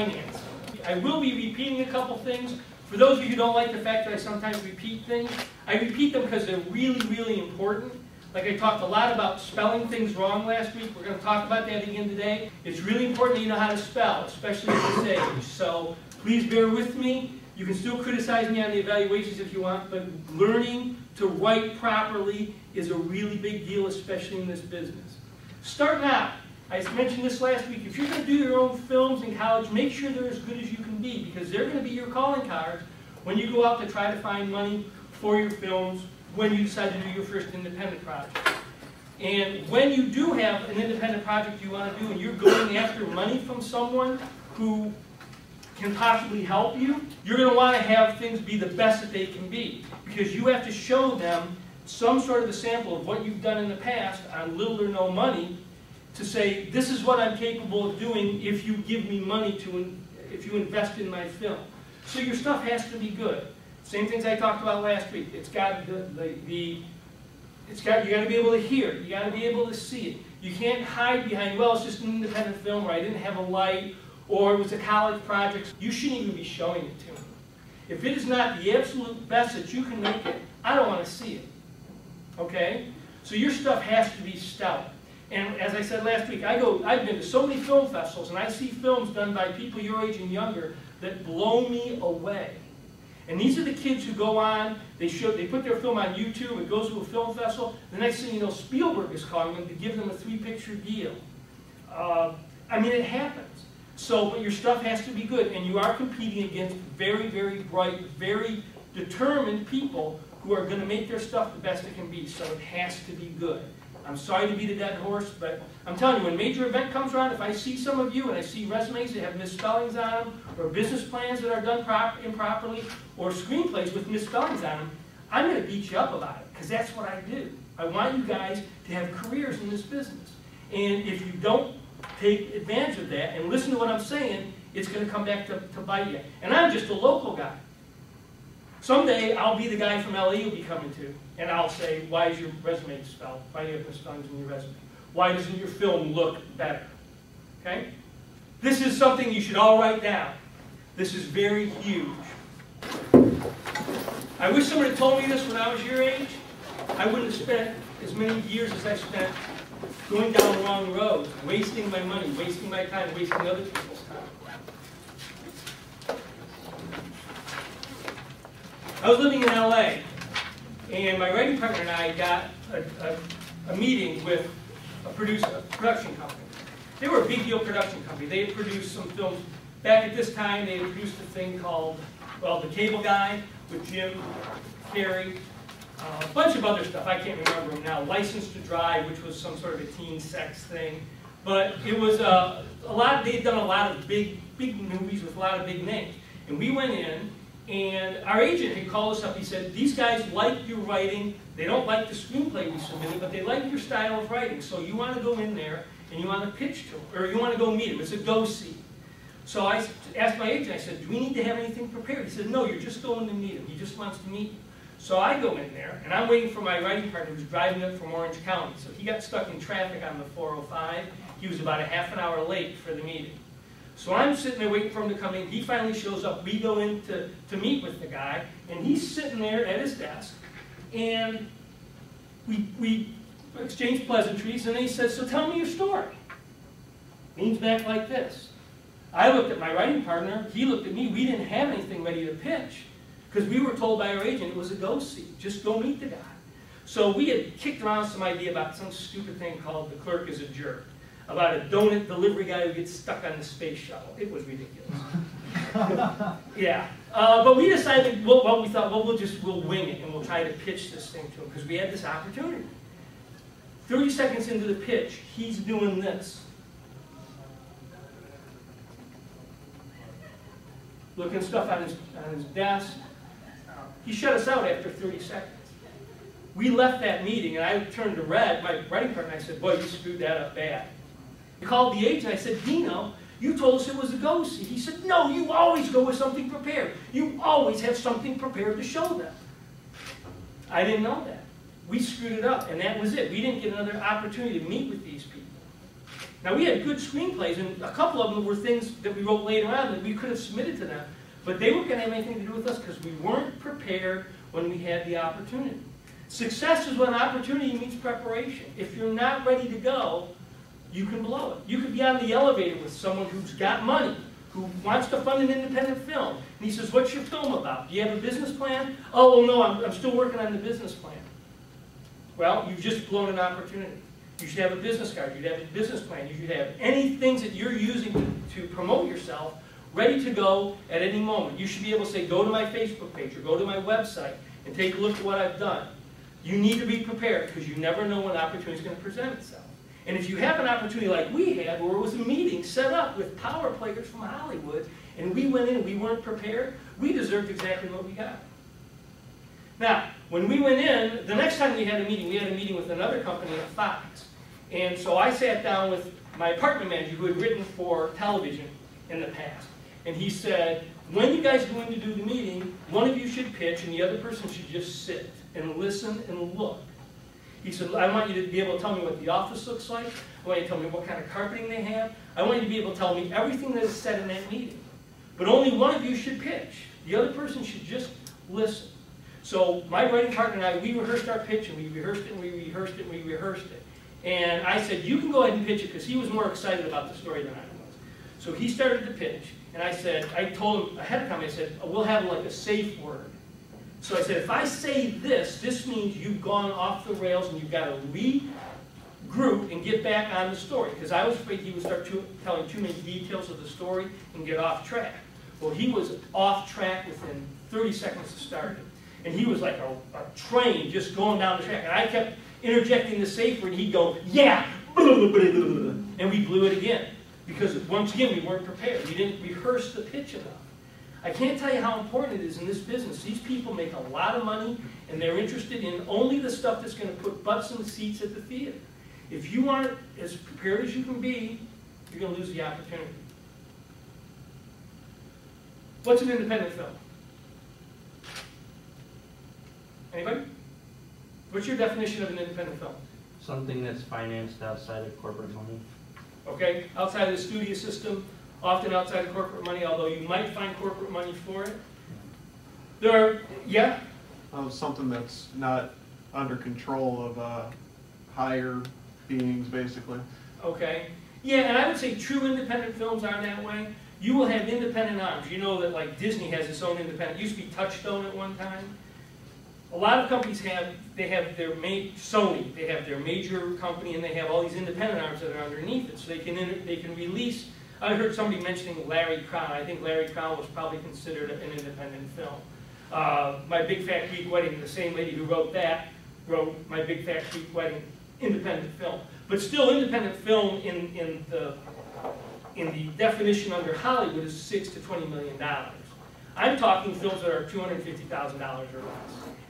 financing. I will be repeating a couple things. For those of you who don't like the fact that I sometimes repeat things, I repeat them because they're really, really important. Like I talked a lot about spelling things wrong last week. We're going to talk about that again today. It's really important that you know how to spell, especially at this age. So please bear with me. You can still criticize me on the evaluations if you want, but learning to write properly is a really big deal, especially in this business. Starting out, I mentioned this last week, if you're going to do your own films in college, make sure they're as good as you can be, because they're going to be your calling cards when you go out to try to find money for your films when you decide to do your first independent project. And when you do have an independent project you want to do and you're going after money from someone who can possibly help you, you're going to want to have things be the best that they can be, because you have to show them some sort of a sample of what you've done in the past on little or no money to say, this is what I'm capable of doing if you give me money if you invest in my film. So your stuff has to be good. Same things I talked about last week. You got to be able to hear it. You got to be able to see it. You can't hide behind, well, it's just an independent film, or I didn't have a light, or it was a college project. You shouldn't even be showing it to them. If it is not the absolute best that you can make it, I don't want to see it. Okay? So your stuff has to be stellar. And as I said last week, I've been to so many film festivals, and I see films done by people your age and younger that blow me away. And these are the kids who go on, they put their film on YouTube, it goes to a film festival, the next thing you know, Spielberg is calling them to give them a 3-picture deal. I mean, it happens. So, but your stuff has to be good, and you are competing against very, very bright, very determined people who are going to make their stuff the best it can be, so it has to be good. I'm sorry to beat a dead horse, but I'm telling you, when a major event comes around, if I see some of you and I see resumes that have misspellings on them, or business plans that are done improperly, or screenplays with misspellings on them, I'm going to beat you up about it, because that's what I do. I want you guys to have careers in this business. And if you don't take advantage of that and listen to what I'm saying, it's going to come back to bite you. And I'm just a local guy. Someday, I'll be the guy from LA you'll be coming to, and I'll say, why is your resume spelled? Why do you have misspellings in your resume? Why doesn't your film look better? Okay? This is something you should all write down. This is very huge. I wish somebody had told me this when I was your age. I wouldn't have spent as many years as I spent going down the wrong road, wasting my money, wasting my time, wasting other people's time. I was living in LA, and my writing partner and I got a meeting with a production company. They were a big deal production company. They had produced some films. Back at this time, they had produced a thing called, well, The Cable Guy with Jim Carrey, a bunch of other stuff. I can't remember them now. License to Drive, which was some sort of a teen sex thing. But it was a lot. They'd done a lot of big movies with a lot of big names. And we went in, and our agent had called us up. He said, these guys like your writing. They don't like the screenplay we submitted, but they like your style of writing. So you want to go in there, and you want to pitch to them, or you want to go meet them. It's a go-see. So I asked my agent, I said, do we need to have anything prepared? He said, no, you're just going to meet him. He just wants to meet you. So I go in there, and I'm waiting for my writing partner who's driving up from Orange County. So he got stuck in traffic on the 405. He was about a half an hour late for the meeting. So I'm sitting there waiting for him to come in. He finally shows up. We go in to meet with the guy, and he's sitting there at his desk, and we exchange pleasantries, and then he says, so tell me your story. Leans back like this. I looked at my writing partner. He looked at me. We didn't have anything ready to pitch, because we were told by our agent it was a go-see. Just go meet the guy. So we had kicked around some idea about some stupid thing called The Clerk is a Jerk, about a donut delivery guy who gets stuck on the space shuttle. It was ridiculous. Yeah. But we decided, well, we thought, well, we'll wing it, and we'll try to pitch this thing to him, because we had this opportunity. 30 seconds into the pitch, he's doing this. Looking stuff on his desk. He shut us out after 30 seconds. We left that meeting, and I turned to Red, my writing partner, and I said, boy, you screwed that up bad. I called the agent. I said, Dino, you told us it was a go-see. He said, no, you always go with something prepared. You always have something prepared to show them. I didn't know that. We screwed it up, and that was it. We didn't get another opportunity to meet with these people. Now, we had good screenplays, and a couple of them were things that we wrote later on that we could have submitted to them, but they weren't going to have anything to do with us because we weren't prepared when we had the opportunity. Success is when opportunity meets preparation. If you're not ready to go, you can blow it. You could be on the elevator with someone who's got money, who wants to fund an independent film, and he says, what's your film about? Do you have a business plan? Oh, well, no, I'm still working on the business plan. Well, you've just blown an opportunity. You should have a business card. You should have a business plan. You should have any things that you're using to promote yourself ready to go at any moment. You should be able to say, go to my Facebook page or go to my website and take a look at what I've done. You need to be prepared because you never know when opportunity is going to present itself. And if you have an opportunity like we had, where it was a meeting set up with power players from Hollywood, and we went in and we weren't prepared, we deserved exactly what we got. Now, when we went in, the next time we had a meeting with another company at Fox. And so I sat down with my apartment manager who had written for television in the past. And he said, when you guys go in to do the meeting, one of you should pitch and the other person should just sit and listen and look. He said, I want you to be able to tell me what the office looks like. I want you to tell me what kind of carpeting they have. I want you to be able to tell me everything that is said in that meeting. But only one of you should pitch. The other person should just listen. So my writing partner and I, we rehearsed our pitch, and we rehearsed it, and we rehearsed it, and we rehearsed it. And I said, you can go ahead and pitch it, because he was more excited about the story than I was. So he started to pitch, and I said, I told him ahead of time, I said, we'll have like a safe word. So I said, if I say this, this means you've gone off the rails and you've got to regroup and get back on the story. Because I was afraid he would start telling too many details of the story and get off track. Well, he was off track within 30 seconds of starting. And he was like a train just going down the track. And I kept interjecting the safe word, and he'd go, yeah, and we blew it again. Because once again, we weren't prepared. We didn't rehearse the pitch enough. I can't tell you how important it is in this business. These people make a lot of money, and they're interested in only the stuff that's going to put butts in the seats at the theater. If you aren't as prepared as you can be, you're going to lose the opportunity. What's an independent film? Anybody? What's your definition of an independent film? Something that's financed outside of corporate money. Okay, outside of the studio system, often outside of corporate money, although you might find corporate money for it. There are, yeah? Something that's not under control of higher beings, basically. Okay. Yeah, and I would say true independent films are that way. You will have independent arms. You know that like Disney has its own independent. It used to be Touchstone at one time. A lot of companies have their Sony, they have their major company, and they have all these independent arms that are underneath it, so they can release. I heard somebody mentioning Larry Crown. I think Larry Crown was probably considered an independent film. My Big Fat Greek Wedding, the same lady who wrote that, wrote My Big Fat Greek Wedding, independent film. But still, independent film in the definition under Hollywood is $6 to $20 million. I'm talking films that are $250,000 or less.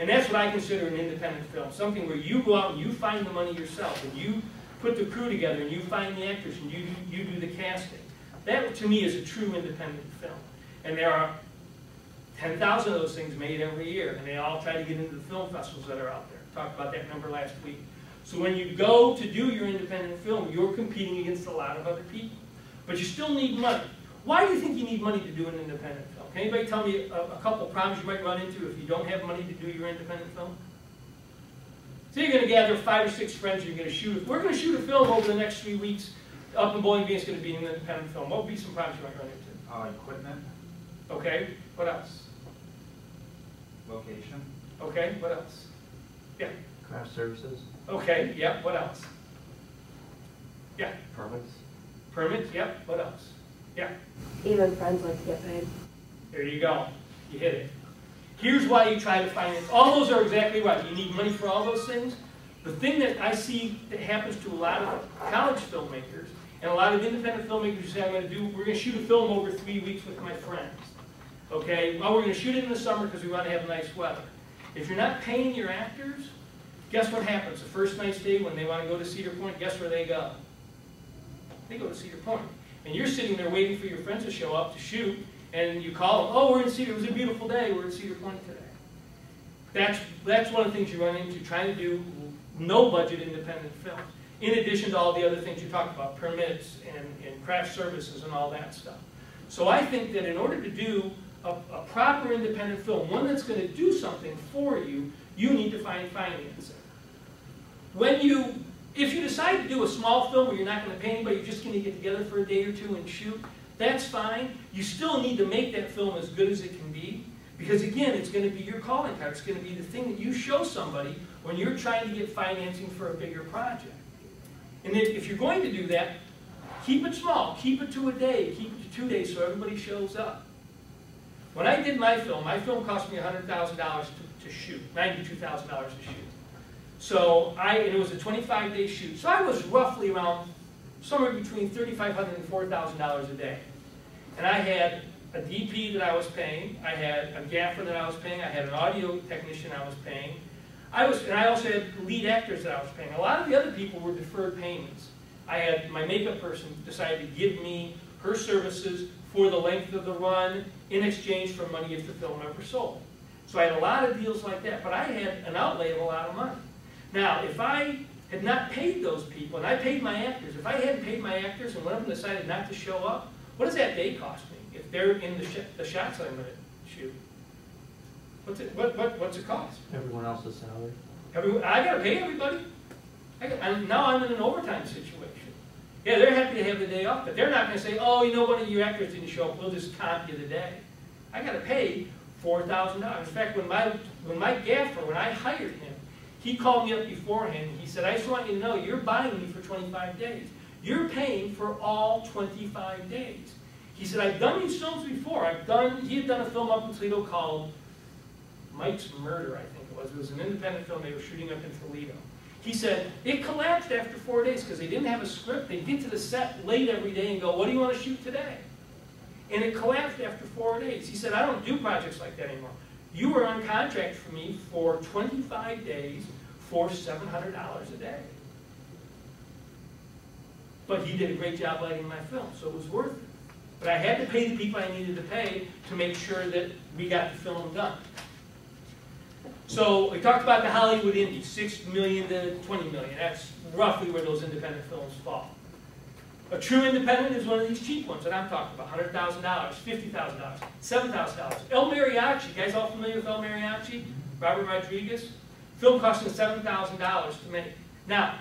And that's what I consider an independent film, something where you go out and you find the money yourself, and you put the crew together, and you find the actors, and you do the casting. That, to me, is a true independent film. And there are 10,000 of those things made every year, and they all try to get into the film festivals that are out there. Talked about that number last week. So when you go to do your independent film, you're competing against a lot of other people. But you still need money. Why do you think you need money to do an independent film? Can anybody tell me a couple of problems you might run into if you don't have money to do your independent film? So you're going to gather 5 or 6 friends, you're going to shoot. We're going to shoot a film over the next 3 weeks up in Bowling Green. It's going to be an independent film. What would be some problems you might run into? Equipment. Okay. What else? Location. Okay. What else? Yeah. Craft services. Okay. Yeah. What else? Yeah. Permits. Permits. Yep. What else? Yeah. Even friends like to get paid. There you go. You hit it. Here's why you try to finance. All those are exactly right. You need money for all those things. The thing that I see that happens to a lot of college filmmakers and a lot of independent filmmakers who say, we're going to shoot a film over 3 weeks with my friends. Okay? Well, we're going to shoot it in the summer because we want to have nice weather. If you're not paying your actors, guess what happens? The first nice day when they want to go to Cedar Point, guess where they go? They go to Cedar Point. And you're sitting there waiting for your friends to show up to shoot, and you call them, oh, we're in Cedar, it was a beautiful day, we're in Cedar Point today. That's one of the things you run into trying to do no-budget independent films. in addition to all the other things you talked about, permits and craft services and all that stuff. So I think that in order to do a proper independent film, one that's going to do something for you, you need to find financing. If you decide to do a small film where you're not going to pay anybody, you're just going to get together for a day or two and shoot, that's fine. You still need to make that film as good as it can be, because again, it's going to be your calling card. It's going to be the thing that you show somebody when you're trying to get financing for a bigger project. And if you're going to do that, keep it small. Keep it to a day. Keep it to 2 days so everybody shows up. When I did my film cost me $100,000 to shoot, $92,000 to shoot. So and it was a 25-day shoot. So I was roughly around somewhere between $3,500 and $4,000 a day. And I had a DP that I was paying, I had a gaffer that I was paying, I had an audio technician I was paying, and I also had lead actors that I was paying. A lot of the other people were deferred payments. I had my makeup person decided to give me her services for the length of the run in exchange for money if the film ever sold. So I had a lot of deals like that, but I had an outlay of a lot of money. Now, if I had not paid those people, and I paid my actors, if I hadn't paid my actors and one of them decided not to show up, what does that day cost me if they're in the shots I'm going to shoot? What's it cost? Everyone else's salary. I got to pay everybody. Now I'm in an overtime situation. Yeah, they're happy to have the day off, but they're not going to say, oh, you know, one of your actors didn't show up, we'll just comp you the day. I got to pay $4,000. In fact, when my gaffer, when I hired him, he called me up beforehand. He said, I just want you to know, you're buying me for 25 days. You're paying for all 25 days. He said, I've done these films before. He had done a film up in Toledo called Mike's Murder, I think it was. It was an independent film they were shooting up in Toledo. He said, it collapsed after 4 days because they didn't have a script. They'd get to the set late every day and go, what do you want to shoot today? And it collapsed after 4 days. He said, I don't do projects like that anymore. You were on contract for me for 25 days for $700 a day. But he did a great job lighting my film, so it was worth it. But I had to pay the people I needed to pay to make sure that we got the film done. So we talked about the Hollywood indies, $6 million to $20 million. That's roughly where those independent films fall. A true independent is one of these cheap ones that I'm talking about, $100,000, $50,000, $7,000. El Mariachi, you guys all familiar with El Mariachi? Robert Rodriguez? Film costing $7,000 to make. Now,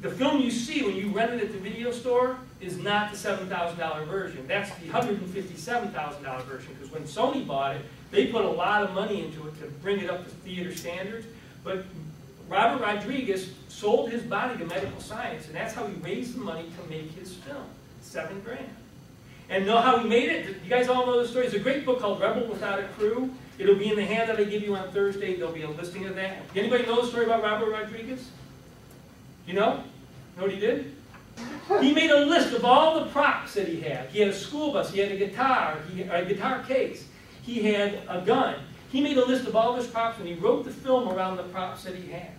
the film you see when you rent it at the video store is not the $7,000 version. That's the $157,000 version, because when Sony bought it, they put a lot of money into it to bring it up to theater standards. But Robert Rodriguez sold his body to medical science, and that's how he raised the money to make his film, $7 grand. And know how he made it? You guys all know the story. There's a great book called Rebel Without a Crew. It'll be in the handout I give you on Thursday. There'll be a listing of that. Anybody know the story about Robert Rodriguez? You know? Know what he did? He made a list of all the props that he had. He had a school bus, he had a guitar case, he had a gun. He made a list of all his props and he wrote the film around the props that he had.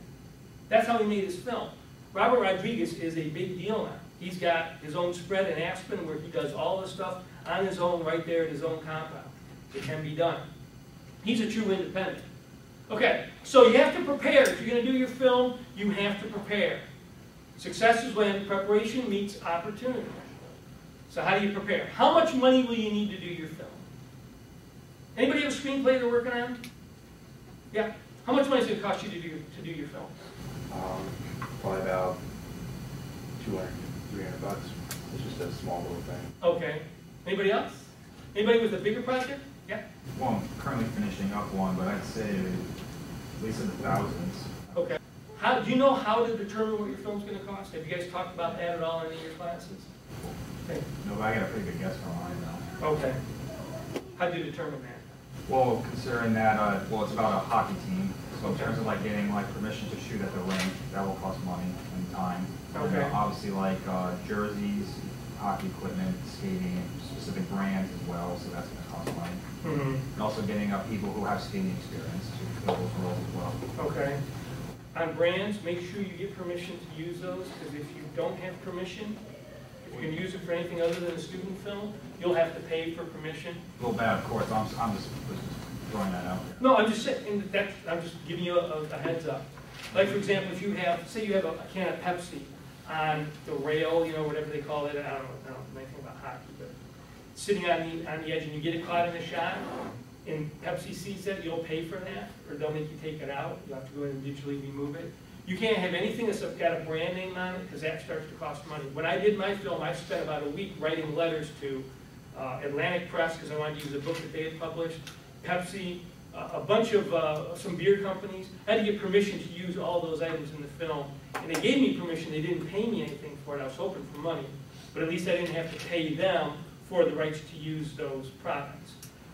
That's how he made his film. Robert Rodriguez is a big deal now. He's got his own spread in Aspen where he does all the stuff on his own right there at his own compound. It can be done. He's a true independent. Okay, so you have to prepare. If you're going to do your film, you have to prepare. Success is when preparation meets opportunity. So how do you prepare? How much money will you need to do your film? Anybody have a screenplay they're working on? Yeah. How much money is it going to cost you to do your film? Probably about $200, $300. It's just a small little thing. Okay. Anybody else? Anybody with a bigger project? Yeah. Well, I'm currently finishing up one, but I'd say at least in the thousands. Okay. Do you know how to determine what your film's going to cost? Have you guys talked about that at all in any of your classes? Okay. No, but I got a pretty good guess for mine though. Okay. How do you determine that? Well, considering that, well, it's about a hockey team. So in terms of like getting like permission to shoot at the rink, that will cost money and time. Okay. And, obviously, like jerseys, hockey equipment, skating, specific brands as well. So that's going to cost money. Mm-hmm. And also getting people who have skating experience to fill those roles as well. Okay. On brands, make sure you get permission to use those, because if you don't have permission, if you're going to use it for anything other than a student film, you'll have to pay for permission. A little bad, of course. I'm just throwing that out there. No, I'm just saying I'm just giving you a heads up. Like for example, if you have, say you have a can of Pepsi on the rail, you know, whatever they call it. I don't know anything about hockey, but sitting on the edge and you get it caught in a shot, and Pepsi sees that, you'll pay for that, or they'll make you take it out. You'll have to go in and digitally remove it. You can't have anything that's got a brand name on it, because that starts to cost money. When I did my film, I spent about a week writing letters to Atlantic Press, because I wanted to use a book that they had published, Pepsi, a bunch of some beer companies. I had to get permission to use all those items in the film, and they gave me permission. They didn't pay me anything for it. I was hoping for money, but at least I didn't have to pay them for the rights to use those products.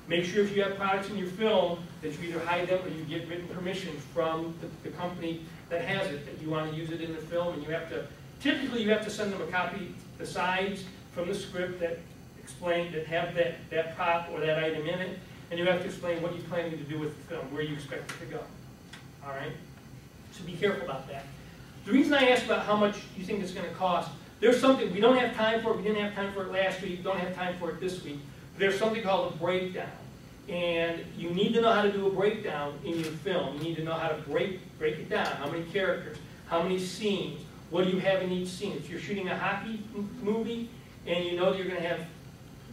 Make sure if you have products in your film that you either hide them or you get written permission from the company that has it, that you want to use it in the film, and you have to, typically you have to send them a copy, the sides from the script that explain, that have that prop or that item in it, and you have to explain what you're planning to do with the film, where you expect it to go. All right? So be careful about that. The reason I asked about how much you think it's going to cost, there's something, we don't have time for it, we didn't have time for it last week, don't have time for it this week. There's something called a breakdown. And you need to know how to do a breakdown in your film. You need to know how to break it down. How many characters, how many scenes, what do you have in each scene? If you're shooting a hockey movie and you know that you're going to have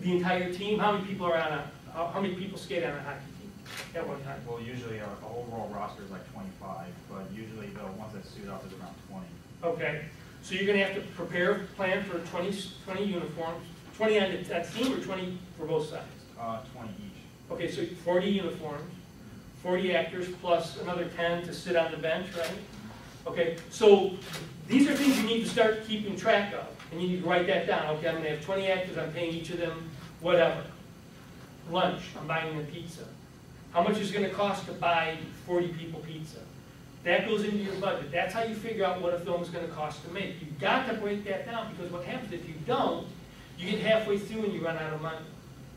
the entire team, how many people are on how many people skate on a hockey team at one time? Well, usually our overall roster is like 25, but usually the ones that suit up is around 20. Okay, so you're going to have to prepare a plan for 20 uniforms, 20 on that team or 20 for both sides? 20 each. Okay, so 40 uniforms, 40 actors, plus another 10 to sit on the bench, right? Okay, so these are things you need to start keeping track of, and you need to write that down. Okay, I'm going to have 20 actors, I'm paying each of them whatever. Lunch, I'm buying them pizza. How much is it going to cost to buy 40 people pizza? That goes into your budget. That's how you figure out what a film is going to cost to make. You've got to break that down, because what happens if you don't, you get halfway through and you run out of money,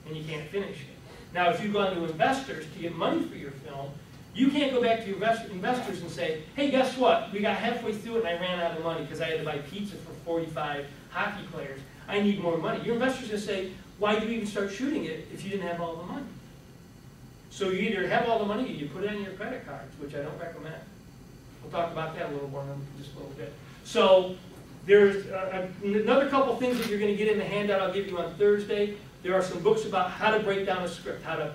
and you can't finish it. Now, if you go to investors to get money for your film, you can't go back to your investors and say, hey, guess what? We got halfway through it and I ran out of money because I had to buy pizza for 45 hockey players. I need more money. Your investors will say, why did you even start shooting it if you didn't have all the money? So you either have all the money or you put it on your credit cards, which I don't recommend. We'll talk about that a little more in just a little bit. So there's another couple things that you're going to get in the handout I'll give you on Thursday. There are some books about how to break down a script, how to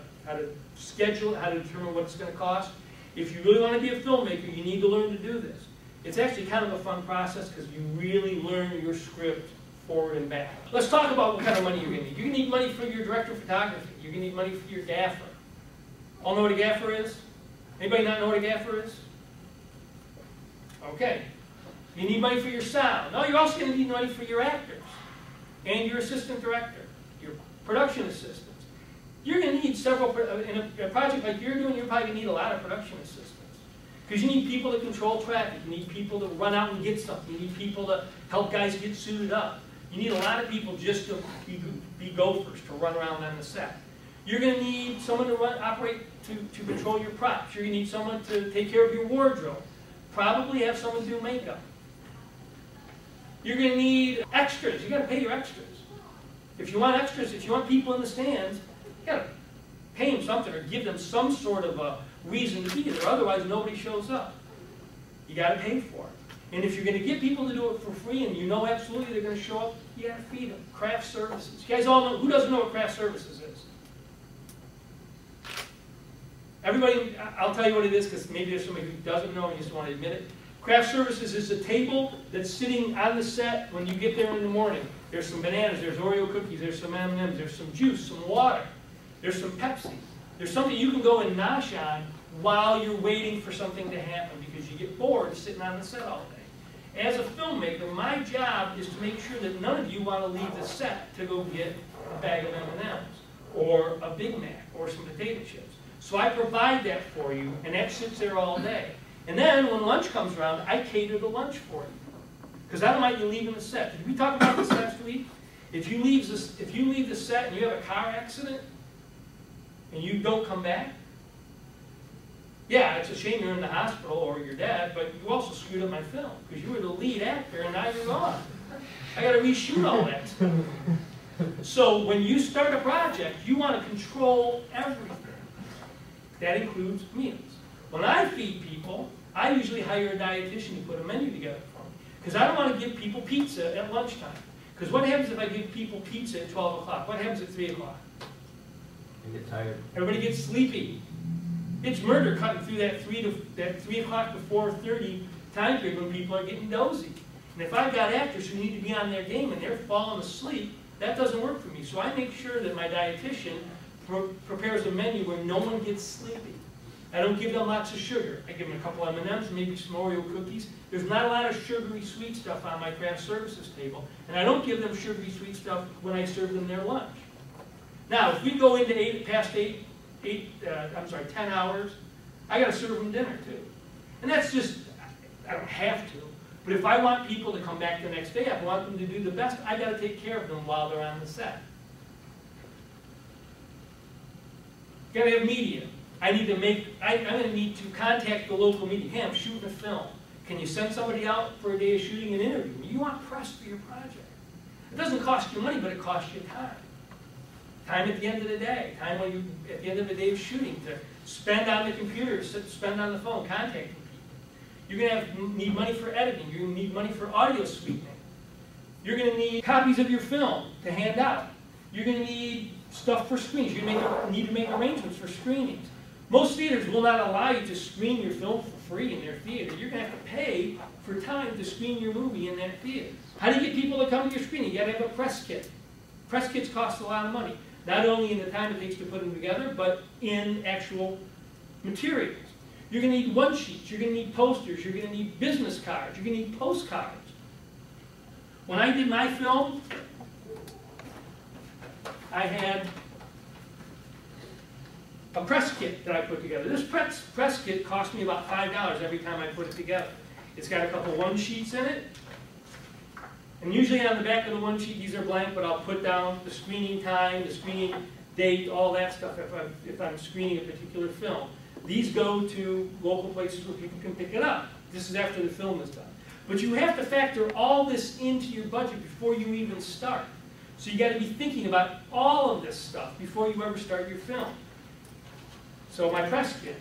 schedule it, how to determine what it's going to cost. If you really want to be a filmmaker, you need to learn to do this. It's actually kind of a fun process because you really learn your script forward and back. Let's talk about what kind of money you're going to need. You're going to need money for your director of photography. You're going to need money for your gaffer. All know what a gaffer is? Anybody not know what a gaffer is? Okay. You need money for your sound. No, you're also going to need money for your actors and your assistant director, your production assistants. You're going to need several, in a project like you're doing, you're probably going to need a lot of production assistants. Because you need people to control traffic. You need people to run out and get something. You need people to help guys get suited up. You need a lot of people just to be gophers, to run around on the set. You're going to need someone to to control your props. You're going to need someone to take care of your wardrobe. Probably have someone do makeup. You're going to need extras. You got to pay your extras. If you want extras, if you want people in the stands, you got to pay them something or give them some sort of a reason to be there. Otherwise, nobody shows up. You got to pay for it. And if you're going to get people to do it for free, and you know absolutely they're going to show up, you got to feed them. Craft services. You guys all know, who doesn't know what craft services is? Everybody, I'll tell you what it is because maybe there's somebody who doesn't know and just want to admit it. Craft services is a table that's sitting on the set when you get there in the morning. There's some bananas, there's Oreo cookies, there's some M&Ms, there's some juice, some water, there's some Pepsi. There's something you can go and nosh on while you're waiting for something to happen because you get bored sitting on the set all day. As a filmmaker, my job is to make sure that none of you want to leave the set to go get a bag of M&Ms or a Big Mac or some potato chips. So I provide that for you, and that sits there all day. And then when lunch comes around, I cater the lunch for you. Because I don't like you leaving the set. Did we talk about this last week? If you leave the set and you have a car accident and you don't come back, yeah, it's a shame you're in the hospital or you're dead, but you also screwed up my film because you were the lead actor and now you're gone. I got to reshoot all that. So when you start a project, you want to control everything. That includes meals. When I feed people, I usually hire a dietitian to put a menu together for me. Because I don't want to give people pizza at lunchtime. Because what happens if I give people pizza at 12 o'clock? What happens at 3 o'clock? You get tired. Everybody gets sleepy. It's murder cutting through that 3 o'clock to 4:30 time period when people are getting dozy. And if I've got actors who need to be on their game and they're falling asleep, that doesn't work for me. So I make sure that my dietitian prepares a menu where no one gets sleepy. I don't give them lots of sugar. I give them a couple M&Ms, maybe some Oreo cookies. There's not a lot of sugary sweet stuff on my craft services table. And I don't give them sugary sweet stuff when I serve them their lunch. Now, if we go into 10 hours, I got to serve them dinner too. And that's just, I don't have to. But if I want people to come back the next day, I want them to do the best, I got to take care of them while they're on the set. Got to have media. I'm going to need to contact the local media. Hey, I'm shooting a film. Can you send somebody out for a day of shooting an interview? You want press for your project. It doesn't cost you money, but it costs you time. Time at the end of the day. Time when you, at the end of the day of shooting, to spend on the computer, spend on the phone, contacting people. You're going to need money for editing. You're going to need money for audio sweetening. You're going to need copies of your film to hand out. You're going to need stuff for screens. You're going to need to make arrangements for screenings. Most theaters will not allow you to screen your film for free in their theater. You're going to have to pay for time to screen your movie in that theater. How do you get people to come to your screening? You got to have a press kit. Press kits cost a lot of money. Not only in the time it takes to put them together, but in actual materials. You're going to need one-sheets. You're going to need posters. You're going to need business cards. You're going to need postcards. When I did my film, I had a press kit that I put together. This press kit cost me about $5 every time I put it together. It's got a couple one-sheets in it. And usually on the back of the one sheet, these are blank, but I'll put down the screening time, the screening date, all that stuff if I'm screening a particular film. These go to local places where people can pick it up. This is after the film is done. But you have to factor all this into your budget before you even start. So you got to be thinking about all of this stuff before you ever start your film. So my press kit.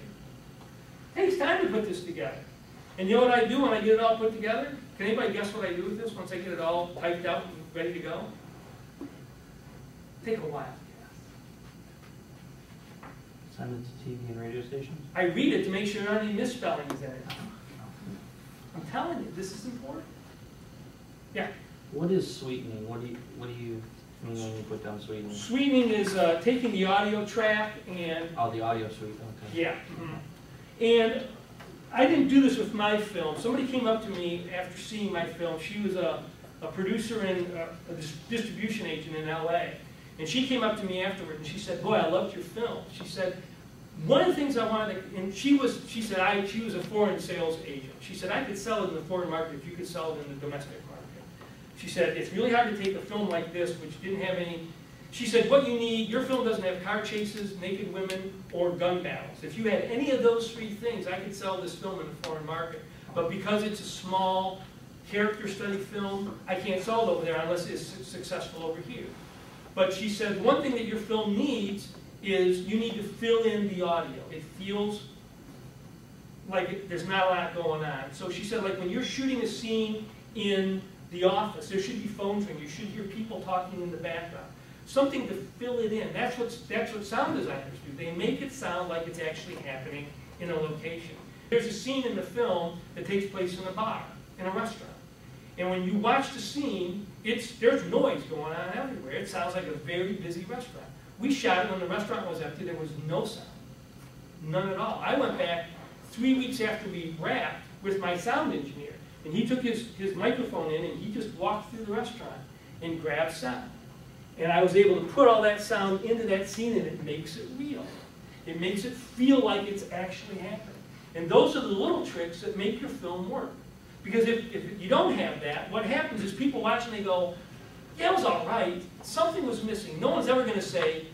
It takes time to put this together. And you know what I do when I get it all put together? Can anybody guess what I do with this once I get it all typed out and ready to go? Take a while. Send it to TV and radio stations? I read it to make sure there aren't any misspellings in it. I'm telling you, this is important. Yeah? What is sweetening? What do you mean when you put down sweetening? Sweetening is taking the audio track and... Oh, the audio suite, okay. Yeah. Mm-hmm. And I didn't do this with my film. Somebody came up to me after seeing my film. She was a producer and a distribution agent in LA. And she came up to me afterward and she said, boy, I loved your film. She said, one of the things I wanted to, and she was a foreign sales agent. She said, I could sell it in the foreign market if you could sell it in the domestic market. She said, it's really hard to take a film like this, which didn't have any, she said, what you need, your film doesn't have car chases, naked women, or gun battles. If you had any of those three things, I could sell this film in the foreign market. But because it's a small character study film, I can't sell it over there unless it's successful over here. But she said, one thing that your film needs is you need to fill in the audio. It feels like there's not a lot going on. So she said, like when you're shooting a scene in the office, there should be phones ringing. You should hear people talking in the background. Something to fill it in. That's what sound designers do. They make it sound like it's actually happening in a location. There's a scene in the film that takes place in a bar, in a restaurant. And when you watch the scene, there's noise going on everywhere. It sounds like a very busy restaurant. We shot it when the restaurant was empty. There was no sound. None at all. I went back 3 weeks after we wrapped with my sound engineer. And he took his microphone in and he just walked through the restaurant and grabbed sound. And I was able to put all that sound into that scene and it makes it real. It makes it feel like it's actually happening. And those are the little tricks that make your film work. Because if you don't have that, what happens is people watch and they go, yeah, it was all right. Something was missing. No one's ever going to say,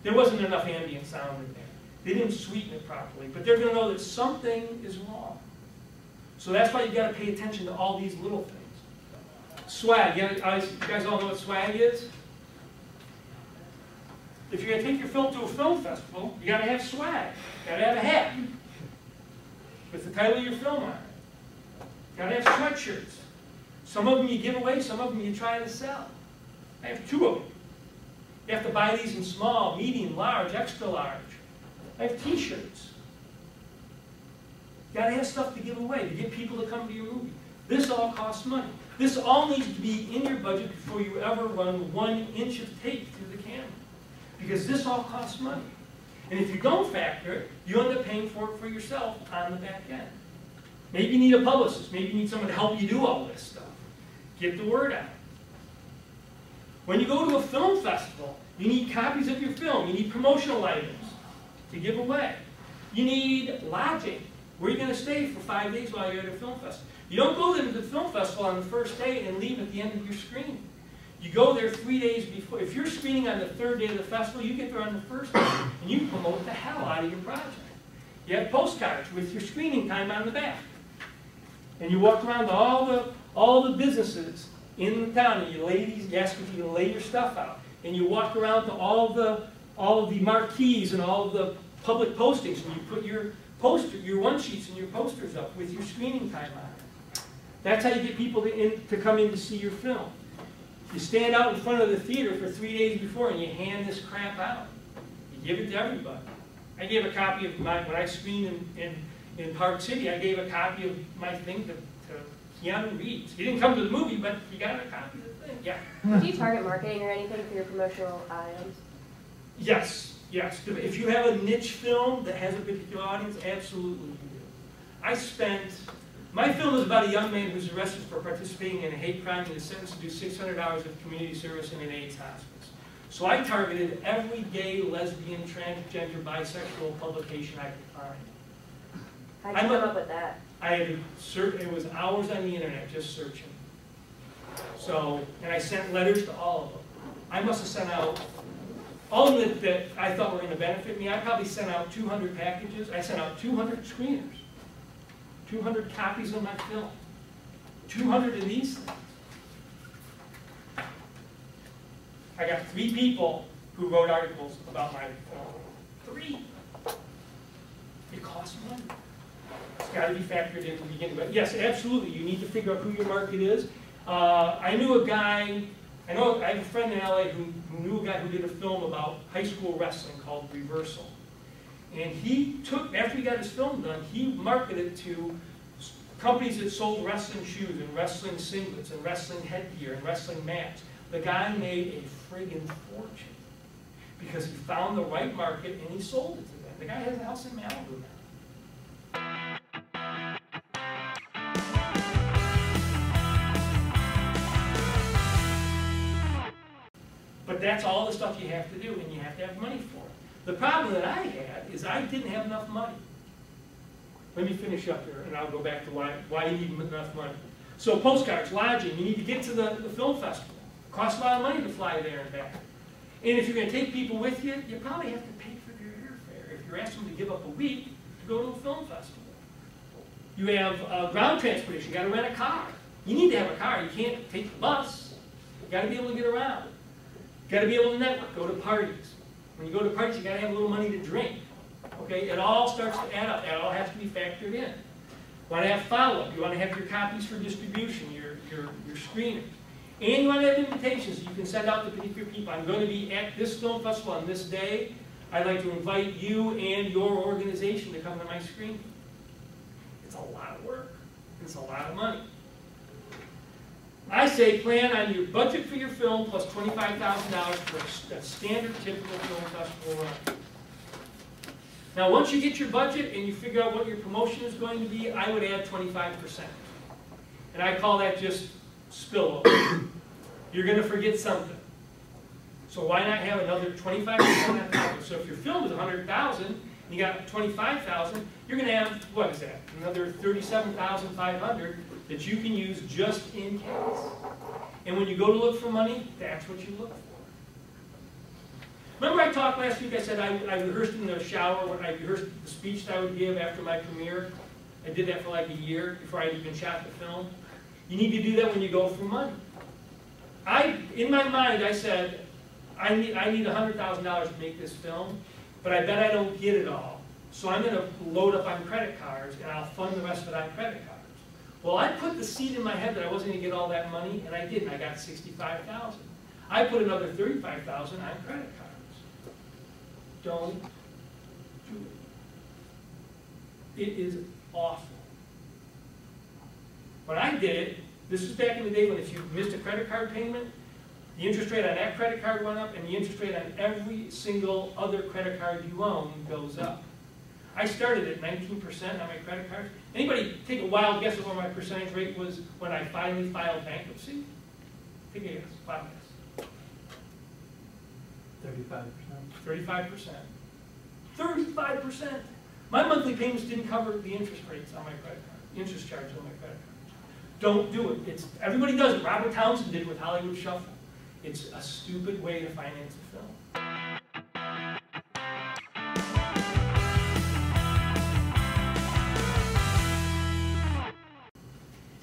there wasn't enough ambient sound in there. They didn't sweeten it properly. But they're going to know that something is wrong. So that's why you've got to pay attention to all these little things. Swag. You guys all know what swag is? If you're going to take your film to a film festival, you got to have swag. You got to have a hat with the title of your film on it. You got to have sweatshirts. Some of them you give away, some of them you try to sell. I have 2 of them. You have to buy these in small, medium, large, extra large. I have t-shirts. You gotta have stuff to give away, to get people to come to your movie. This all costs money. This all needs to be in your budget before you ever run 1 inch of tape through the camera. Because this all costs money. And if you don't factor it, you end up paying for it for yourself on the back end. Maybe you need a publicist. Maybe you need someone to help you do all this stuff. Get the word out. When you go to a film festival, you need copies of your film. You need promotional items to give away. You need lodging. Where are you going to stay for 5 days while you're at a film festival? You don't go to the film festival on the first day and leave at the end of your screening. You go there 3 days before. If you're screening on the 3rd day of the festival, you get there on the 1st day, and you promote the hell out of your project. You have postcards with your screening time on the back. And you walk around to all the businesses in the town, and you ask if you can lay your stuff out. And you walk around to all of the marquees and all of the public postings, and you put your one sheets and your posters up with your screening time on it. That's how you get people to come in to see your film. You stand out in front of the theater for 3 days before and you hand this crap out. You give it to everybody. I gave a copy of when I screened in Park City, I gave a copy of my thing to Keanu Reeves. He didn't come to the movie, but he got a copy of the thing. Yeah. Do you target marketing or anything for your promotional items? Yes, yes. If you have a niche film that has a particular audience, absolutely you do. My film is about a young man who's arrested for participating in a hate crime and is sentenced to do 600 hours of community service in an AIDS hospice. So I targeted every gay, lesbian, transgender, bisexual publication I could find. How'd you come up with that? It was hours on the internet just searching. So, and I sent letters to all of them. I must have sent out, all of them that I thought were going to benefit me, I probably sent out 200 packages. I sent out 200 screeners, 200 copies of my film, 200 of these things. I got 3 people who wrote articles about my film. 3. It costs money. It's got to be factored in to begin with. Yes, absolutely. You need to figure out who your market is. I knew a guy, I have a friend in LA who knew a guy who did a film about high school wrestling called Reversal. And he took, after he got his film done, he marketed it to companies that sold wrestling shoes and wrestling singlets and wrestling headgear and wrestling mats. The guy made a friggin' fortune because he found the right market and he sold it to them. The guy has a house in Malibu now. But that's all the stuff you have to do, and you have to have money for it. The problem that I had is I didn't have enough money. Let me finish up here, and I'll go back to why you need enough money. So postcards, lodging, you need to get to the film festival. It costs a lot of money to fly there and back. And if you're going to take people with you, you probably have to pay for their airfare. If you're asking them to give up a week to go to a film festival. You have ground transportation. You got to rent a car. You need to have a car. You can't take the bus. You got to be able to get around. You got to be able to network, go to parties. When you go to parties, you got to have a little money to drink. Okay, it all starts to add up. That all has to be factored in. You want to have follow-up. You want to have your copies for distribution, your screeners. And you want to have invitations that you can send out to particular people. I'm going to be at this film festival on this day. I'd like to invite you and your organization to come to my screening. It's a lot of work. It's a lot of money. I say plan on your budget for your film plus $25,000 for a standard typical film festival run. Now once you get your budget and you figure out what your promotion is going to be, I would add 25%. And I call that just spillover. You're going to forget something. So why not have another 25% on top? So if your film is $100,000 and you got $25,000, you're going to have, what is that? Another $37,500 that you can use just in case. And when you go to look for money, that's what you look for. Remember I talked last week, I said I rehearsed in the shower when I rehearsed the speech that I would give after my premiere. I did that for like a year before I even shot the film. You need to do that when you go for money. In my mind, I said, I need $100,000 to make this film, but I bet I don't get it all. So I'm going to load up on credit cards, and I'll fund the rest of it on credit cards. Well, I put the seed in my head that I wasn't gonna get all that money, and I didn't. I got 65,000. I put another 35,000 on credit cards. Don't do it. It is awful. When I did it, this was back in the day when if you missed a credit card payment, the interest rate on that credit card went up, and the interest rate on every single other credit card you own goes up. I started at 19% on my credit cards. Anybody take a wild guess of what my percentage rate was when I finally filed bankruptcy? Take a guess, wild guess. 35%. 35%. 35%. My monthly payments didn't cover the interest rates on my credit card, interest charges on my credit cards. Don't do it. Everybody does it. Robert Townsend did it with Hollywood Shuffle. It's a stupid way to finance a film.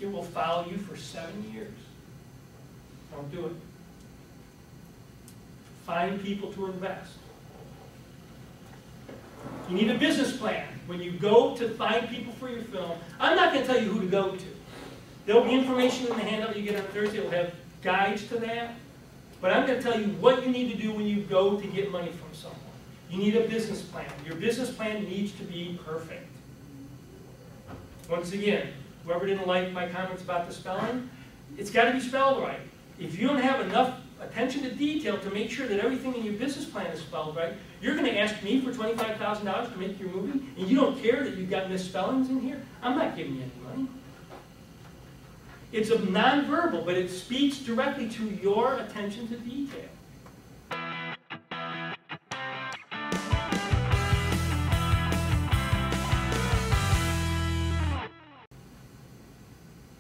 It will follow you for 7 years. Don't do it. Find people to invest. You need a business plan. When you go to find people for your film, I'm not going to tell you who to go to. There'll be information in the handout you get on Thursday. It'll have guides to that. But I'm going to tell you what you need to do when you go to get money from someone. You need a business plan. Your business plan needs to be perfect. Once again, whoever didn't like my comments about the spelling, it's got to be spelled right. If you don't have enough attention to detail to make sure that everything in your business plan is spelled right, you're going to ask me for $25,000 to make your movie, and you don't care that you've got misspellings in here? I'm not giving you any money. It's a nonverbal, but it speaks directly to your attention to detail.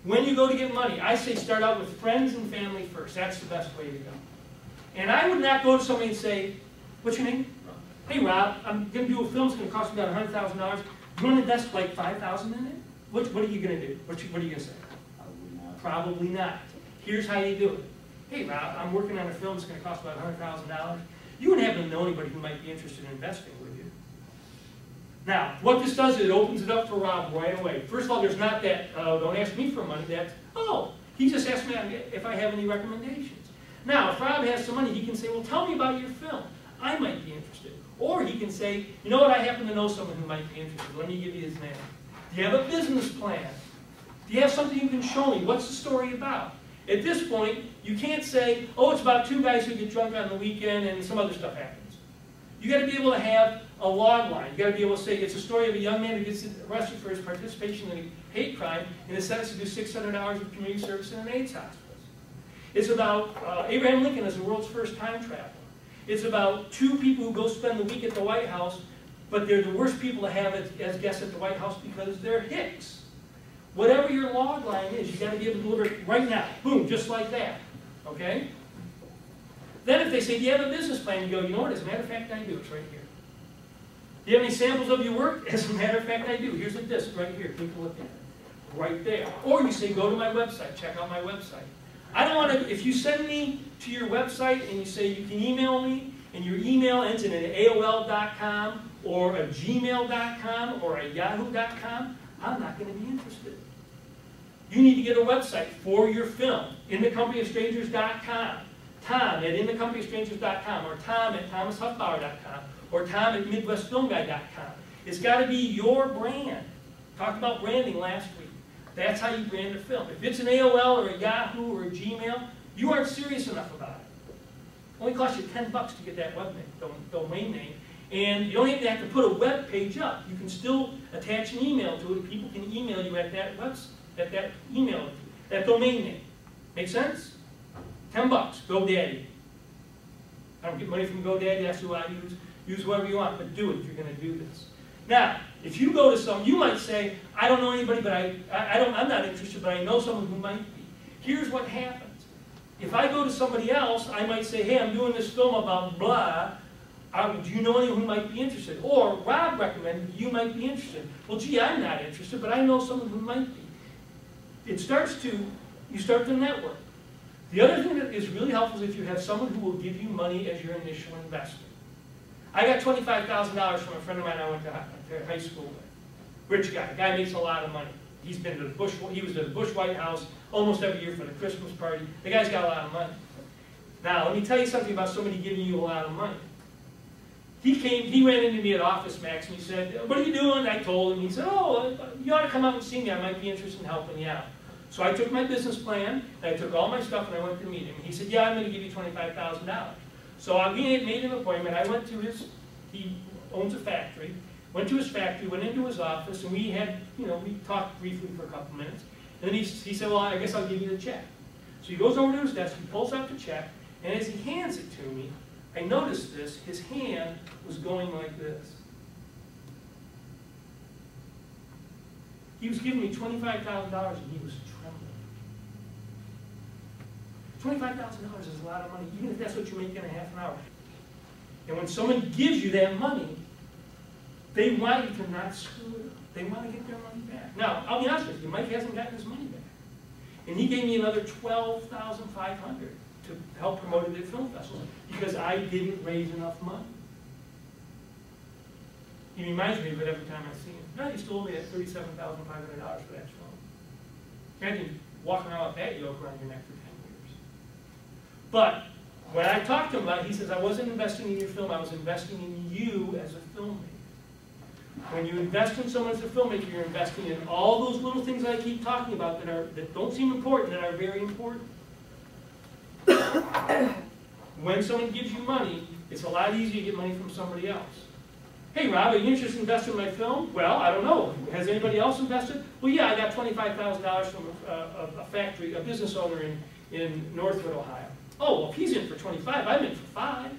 When you go to get money, I say start out with friends and family first. That's the best way to go. And I would not go to somebody and say, what's your name? Hey Rob, I'm going to do a film. It's going to cost me about $100,000. You want to invest like $5,000 in it? What are you going to do? What are you going to say? Probably not. Here's how you do it. Hey Rob, I'm working on a film. It's going to cost about $100,000. You wouldn't happen to know anybody who might be interested in investing, would you? Now, what this does is it opens it up for Rob right away. First of all, there's not that, don't ask me for money. That's, oh, he just asked me if I have any recommendations. Now, if Rob has some money, he can say, well, tell me about your film. I might be interested. Or he can say, you know what, I happen to know someone who might be interested. Let me give you his name. Do you have a business plan? Do you have something you can show me? What's the story about? At this point, you can't say, oh, it's about two guys who get drunk on the weekend and some other stuff happens. You got to be able to have a log line. You got to be able to say it's a story of a young man who gets arrested for his participation in a hate crime and is sentenced to do 600 hours of community service in an AIDS hospital. It's about Abraham Lincoln as the world's first time traveler. It's about two people who go spend the week at the White House, but they're the worst people to have as guests at the White House because they're hicks. Whatever your log line is, you got to be able to deliver it right now. Boom, just like that. Okay? Then if they say, do you have a business plan? You go, you know what, as a matter of fact, I do. It's right here. Do you have any samples of your work? As a matter of fact, I do. Here's a disc right here. Take a look at it. Right there. Or you say, go to my website. Check out my website. I don't want to, if you send me to your website and you say you can email me, and your email ends in an AOL.com or a gmail.com or a yahoo.com, I'm not going to be interested. You need to get a website for your film, inthecompanyofstrangers.com, Tom at inthecompanyofstrangers.com, or Tom at thomashofbauer.com, or Tom at midwestfilmguy.com. It's got to be your brand. Talked about branding last week. That's how you brand a film. If it's an AOL or a Yahoo or a Gmail, you aren't serious enough about it. It only costs you $10 to get that web name, domain name, and you don't even have to put a web page up. You can still attach an email to it, and people can email you at that that domain name. Make sense? $10, GoDaddy. I don't get money from GoDaddy, that's who I use. Use whoever you want, but do it if you're going to do this. Now, if you go to some, you might say, I don't know anybody, but I'm not interested, but I know someone who might be. Here's what happens. If I go to somebody else, I might say, hey, I'm doing this film about blah. Do you know anyone who might be interested? Or Rob recommended you might be interested. Well, gee, I'm not interested, but I know someone who might be. You start to network. The other thing that is really helpful is if you have someone who will give you money as your initial investment. I got $25,000 from a friend of mine I went to high school with. Rich guy. Guy makes a lot of money. He's been to the Bush, he was to the Bush White House almost every year for the Christmas party. The guy's got a lot of money. Now, let me tell you something about somebody giving you a lot of money. He ran into me at Office Max and he said, "What are you doing?" I told him. He said, "Oh, you ought to come out and see me. I might be interested in helping you out." So I took my business plan, and I took all my stuff, and I went to meet him. He said, "Yeah, I'm going to give you $25,000. So we made an appointment. I went to he owns a factory, went to his factory, went into his office, and we had, we talked briefly for a couple minutes. And then he said, "Well, I guess I'll give you the check." So he goes over to his desk, he pulls out the check, and as he hands it to me, I noticed this, his hand was going like this. He was giving me $25,000 and he was trembling. $25,000 is a lot of money, even if that's what you make in a half an hour. And when someone gives you that money, they want you to not screw it up. They want to get their money back. Now, I'll be honest with you, Mike hasn't gotten his money back. And he gave me another $12,500 to help promote it at film festivals because I didn't raise enough money. He reminds me of it every time I see him. No, you still owe me at $37,500 for that film. Imagine walking around with that yoke around your neck for 10 years. But when I talked to him about it, he says, "I wasn't investing in your film, I was investing in you as a filmmaker." When you invest in someone as a filmmaker, you're investing in all those little things I keep talking about that don't seem important, that are very important. When someone gives you money, it's a lot easier to get money from somebody else. "Hey, Rob, are you interested in investing in my film?" "Well, I don't know. Has anybody else invested?" "Well, yeah, I got $25,000 from a factory, a business owner in Northwood, Ohio." "Oh, well, if he's in for 25, I'm in for 5.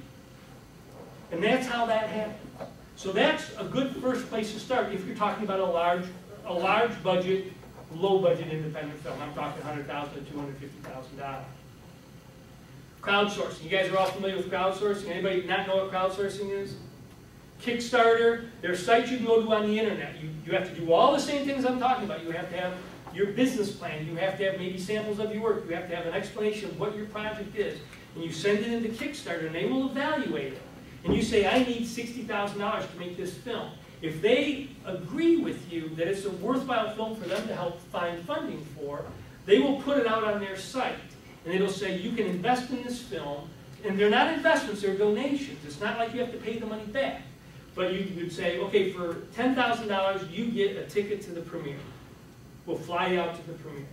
And that's how that happens. So that's a good first place to start if you're talking about a large budget, low budget independent film. I'm talking $100,000 to $250,000. Crowdsourcing. You guys are all familiar with crowdsourcing? Anybody not know what crowdsourcing is? Kickstarter, there are sites you can go to on the internet. You have to do all the same things I'm talking about. You have to have your business plan. You have to have maybe samples of your work. You have to have an explanation of what your project is. And you send it into Kickstarter and they will evaluate it. And you say, "I need $60,000 to make this film." If they agree with you that it's a worthwhile film for them to help find funding for, they will put it out on their site. And it'll say, "You can invest in this film." And they're not investments, they're donations. It's not like you have to pay the money back. But you would say, "Okay, for $10,000, you get a ticket to the premiere. We'll fly you out to the premiere.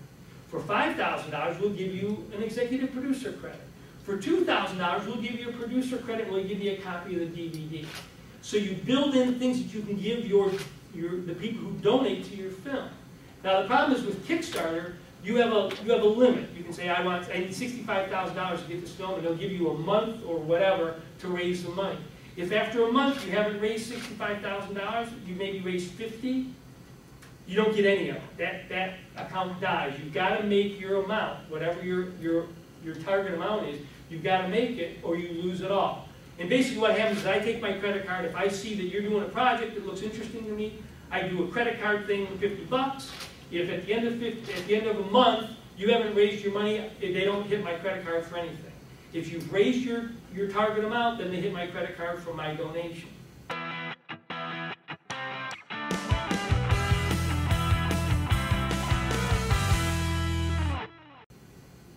For $5,000, we'll give you an executive producer credit. For $2,000, we'll give you a producer credit and we'll give you a copy of the DVD." So you build in things that you can give the people who donate to your film. Now the problem is with Kickstarter, you have a limit. You can say, I need $65,000 to get this film, and they'll give you a month or whatever to raise the money. If after a month you haven't raised $65,000, you maybe raised $50,000, you don't get any of it. That account dies. You've got to make your amount, whatever your target amount is. You've got to make it, or you lose it all. And basically what happens is I take my credit card. If I see that you're doing a project that looks interesting to me, I do a credit card thing with $50. If at the end of a month you haven't raised your money, they don't hit my credit card for anything. If you've raised your target amount, then they hit my credit card for my donation.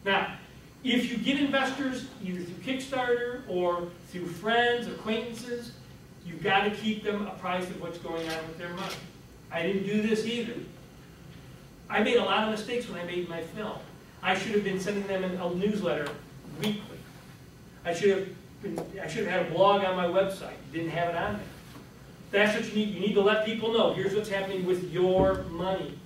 Now, if you get investors, either through Kickstarter or through friends, acquaintances, you've got to keep them apprised of what's going on with their money. I didn't do this either. I made a lot of mistakes when I made my film. I should have been sending them a newsletter weekly. I should have had a blog on my website. Didn't have it on there. That's what you need. You need to let people know, here's what's happening with your money.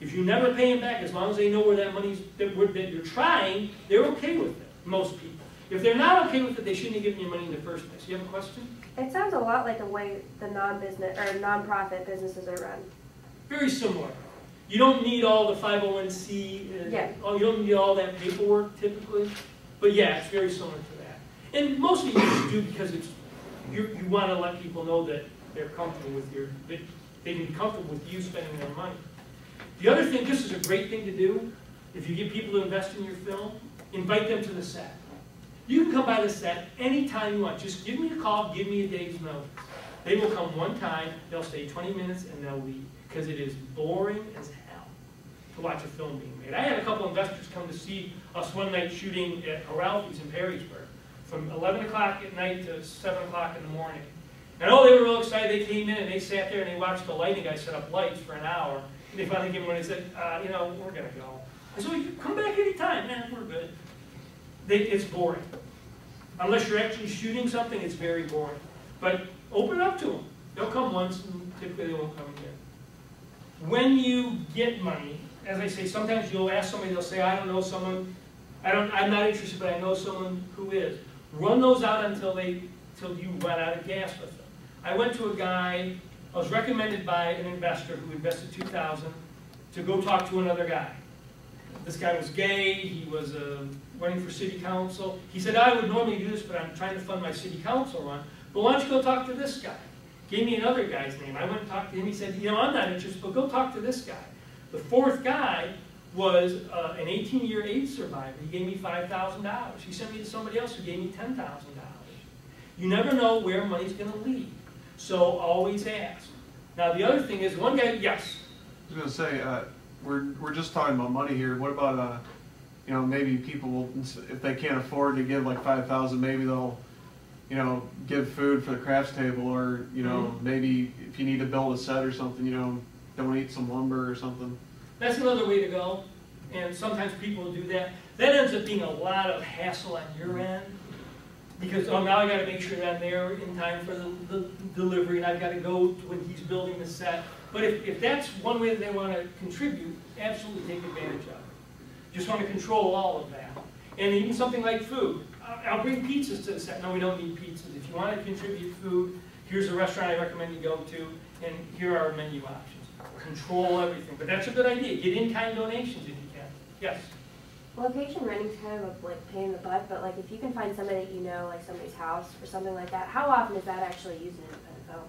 If you never pay them back, as long as they know where that money's, that you're trying, they're okay with it, most people. If they're not okay with it, they shouldn't have given you money in the first place. You have a question? It sounds a lot like the way the non-business or non-profit businesses are run. Very similar. You don't need all the 501c, you don't need all that paperwork typically, but yeah, it's very similar to that. And mostly you just do because you want to let people know that they're comfortable with they can be comfortable with you spending their money. The other thing, this is a great thing to do, if you get people to invest in your film, invite them to the set. You can come by the set anytime you want. Just give me a call, give me a day's notice. They will come one time, they'll stay 20 minutes, and they'll leave. because it is boring as hell to watch a film being made. I had a couple investors come to see us one night shooting at Ralphie's in Perrysburg from 11 o'clock at night to 7 o'clock in the morning. And oh, they were real excited. They came in and they sat there and they watched the lighting guy set up lights for an hour. And they finally came in and said, you know, we're going to go. I said, well, you come back anytime, man, we're good. It's boring. Unless you're actually shooting something, it's very boring. But open it up to them. They'll come once, and typically they won't come again. When you get money, as I say, sometimes you'll ask somebody, they'll say, I don't know someone, I'm not interested, but I know someone who is. Run those out until you run out of gas with them. I went to a guy, I was recommended by an investor who invested $2,000 to go talk to another guy. This guy was gay, he was running for city council. He said, I would normally do this, but I'm trying to fund my city council run. But why don't you go talk to this guy? Gave me another guy's name. I went and talked to him. He said, you know, I'm not interested, but go talk to this guy. The fourth guy was an 18-year AIDS survivor. He gave me $5,000. He sent me to somebody else who gave me $10,000. You never know where money's going to lead. So always ask. Now the other thing is, one guy, yes? I was going to say, we're just talking about money here. What about, you know, maybe people will, if they can't afford to give like $5,000, maybe they'll, you know, give food for the crafts table, or, you know, maybe if you need to build a set or something, you know, donate some lumber or something. That's another way to go, and sometimes people do that. That ends up being a lot of hassle on your end, because now I got to make sure that I'm there in time for the delivery, and I've got to go when he's building the set. But if that's one way that they want to contribute, absolutely take advantage of it. Just want to control all of that. And even something like food. I'll bring pizzas to the set. No, we don't need pizzas. If you want to contribute food, here's a restaurant I recommend you go to, and here are our menu options. Control everything. But that's a good idea. Get in-kind donations if you can. Yes? Location renting's kind of a like pain in the butt, but like if you can find somebody that you know, like somebody's house or something like that, how often is that actually used in independent film?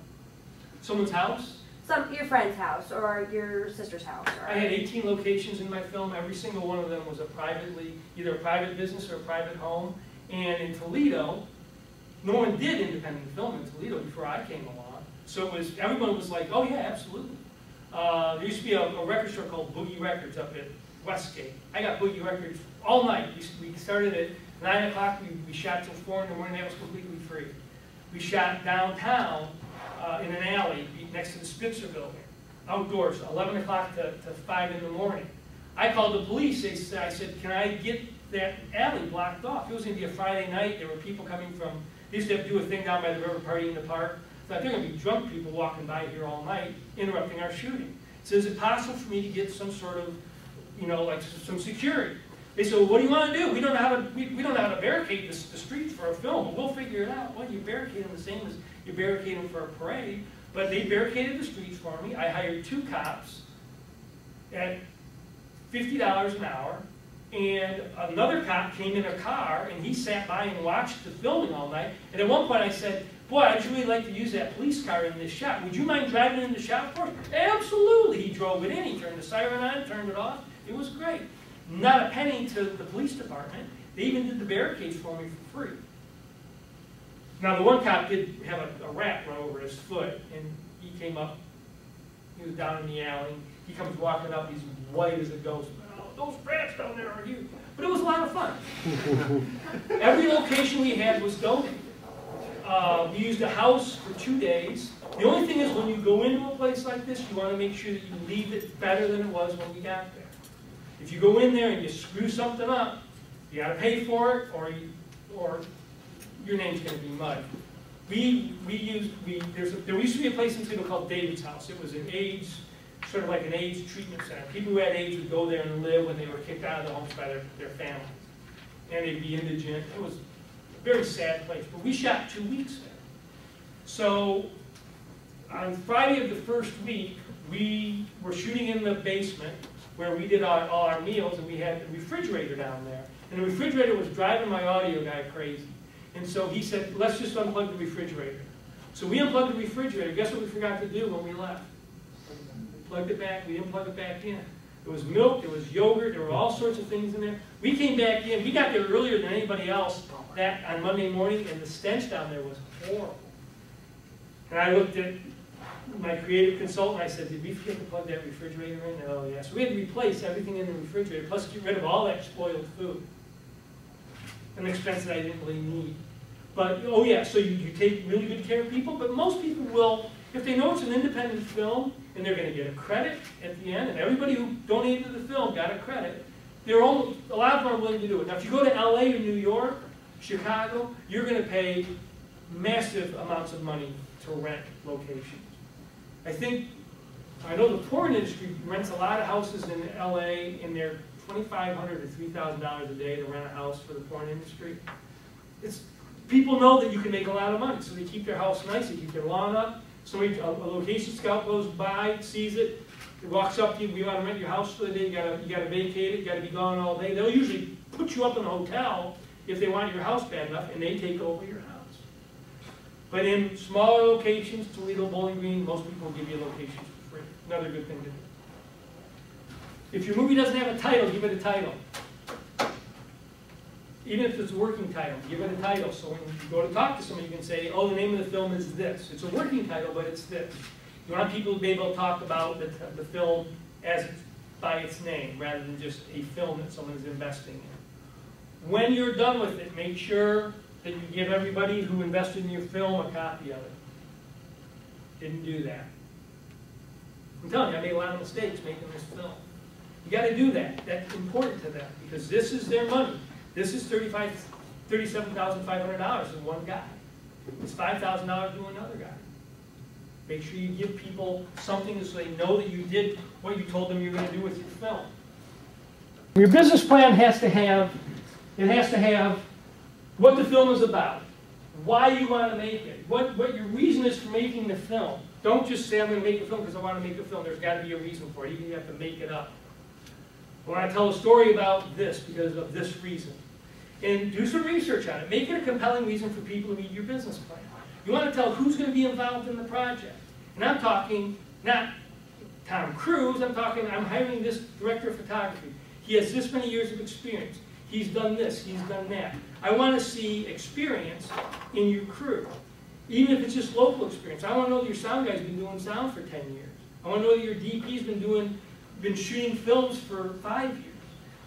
Someone's house? Your friend's house or your sister's house. Or I had 18 locations in my film. Every single one of them was either a private business or a private home. And in Toledo, no one did independent film in Toledo before I came along. So everyone was like, oh yeah, absolutely. There used to be a record store called Boogie Records up at Westgate. I got Boogie Records all night. We started at 9 o'clock. We shot till 4 in the morning. That was completely free. We shot downtown in an alley next to the Spitzer building, outdoors, 11 o'clock to 5 in the morning. I called the police. I said, can I get that alley blocked off? It was going to be a Friday night. There were people coming from, they used to have to do a thing down by the river, party in the park. I thought, they're going to be drunk people walking by here all night, interrupting our shooting. So is it possible for me to get some sort of, you know, like some security? They said, well, what do you want to do? We don't know how to, we don't know how to barricade the streets for a film, but we'll figure it out. Well, you barricade them the same as you barricade them for a parade. But they barricaded the streets for me. I hired 2 cops at $50 an hour, and another cop came in a car, and he sat by and watched the filming all night. And at one point I said, boy, I'd really like to use that police car in this shot. Would you mind driving in the shot for us? Absolutely. He drove it in. He turned the siren on, turned it off. It was great. Not a penny to the police department. They even did the barricades for me for free. Now, the one cop did have a rat run over his foot, and he came up. He was down in the alley. He comes walking up. He's white as a ghost. Oh, those rats down there are you. But it was a lot of fun. Every location we had was donated. We used a house for 2 days. The only thing is, when you go into a place like this, you want to make sure that you leave it better than it was when we got there. If you go in there and you screw something up, you got to pay for it, or your name's going to be mud. There used to be a place in Toledo called David's House. It was an AIDS, sort of like an AIDS treatment center. People who had AIDS would go there and live when they were kicked out of the homes by their families. And they'd be indigent. It was a very sad place. But we shot 2 weeks there. So on Friday of the first week, we were shooting in the basement where we did all our meals, and we had a refrigerator down there. And the refrigerator was driving my audio guy crazy. And so he said, let's just unplug the refrigerator. So we unplugged the refrigerator. Guess what we forgot to do when we left? We plugged it back, we didn't plug it back in. There was milk, there was yogurt, there were all sorts of things in there. We came back in, we got there earlier than anybody else on Monday morning, and the stench down there was horrible. And I looked at my creative consultant, I said, did we forget to plug that refrigerator in? Oh, yeah. So we had to replace everything in the refrigerator, plus get rid of all that spoiled food. An expense that I didn't really need. But, oh yeah, so you take really good care of people, but most people will, if they know it's an independent film, and they're going to get a credit at the end, and everybody who donated to the film got a credit, a lot of them are willing to do it. Now, if you go to LA or New York, Chicago, you're going to pay massive amounts of money to rent locations. I know the porn industry rents a lot of houses in LA, and they're $2,500 to $3,000 a day to rent a house for the porn industry. People know that you can make a lot of money, so they keep their house nice, they keep their lawn up. Somebody, a location scout goes by, sees it, walks up to you, we want to rent your house for the day, you gotta vacate it, you gotta be gone all day. They'll usually put you up in a hotel if they want your house bad enough, and they take over your house. But in smaller locations, Toledo, Bowling Green, most people will give you locations for free. Another good thing to do. If your movie doesn't have a title, give it a title. Even if it's a working title, give it a title. So when you go to talk to someone, you can say, oh, the name of the film is this. It's a working title, but it's this. You want people to be able to talk about the film as by its name, rather than just a film that someone's investing in. When you're done with it, make sure that you give everybody who invested in your film a copy of it. Didn't do that. I'm telling you, I made a lot of mistakes making this film. You got to do that. That's important to them, because this is their money. This is $37,500 in one guy. It's $5,000 to another guy. Make sure you give people something so they know that you did what you told them you were going to do with your film. Your business plan has to have what the film is about, why you want to make it, what your reason is for making the film. Don't just say, I'm going to make a film because I want to make a film. There's got to be a reason for it. Even if you have to make it up. I want to tell a story about this because of this reason. And do some research on it. Make it a compelling reason for people to read your business plan. You want to tell who's going to be involved in the project. And I'm talking not Tom Cruise, I'm hiring this director of photography. He has this many years of experience. He's done this, he's done that. I want to see experience in your crew. Even if it's just local experience. I want to know that your sound guy's been doing sound for 10 years. I want to know that your DP's been shooting films for 5 years.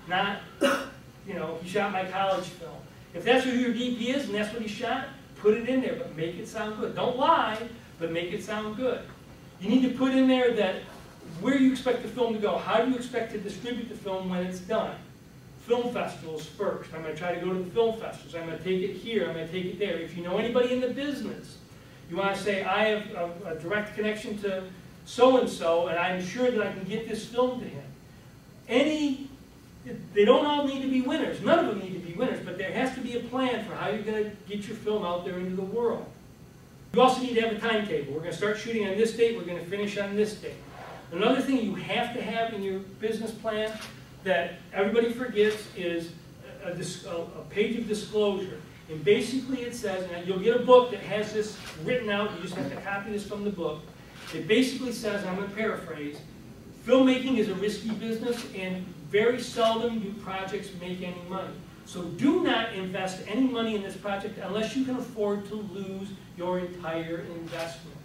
Not, he shot my college film. If that's who your DP is and that's what he shot, put it in there, but make it sound good. Don't lie, but make it sound good. You need to put in there that where you expect the film to go. How do you expect to distribute the film when it's done? Film festivals first. I'm going to try to go to the film festivals. I'm going to take it here. I'm going to take it there. If you know anybody in the business, you want to say, I have a direct connection to so-and-so, and I'm sure that I can get this film to him. They don't all need to be winners. None of them need to be winners, but there has to be a plan for how you're going to get your film out there into the world. You also need to have a timetable. We're going to start shooting on this date. We're going to finish on this date. Another thing you have to have in your business plan that everybody forgets is a page of disclosure. And basically it says, and you'll get a book that has this written out. You just have to copy this from the book. It basically says, and I'm going to paraphrase, filmmaking is a risky business, and very seldom do projects make any money. So do not invest any money in this project unless you can afford to lose your entire investment.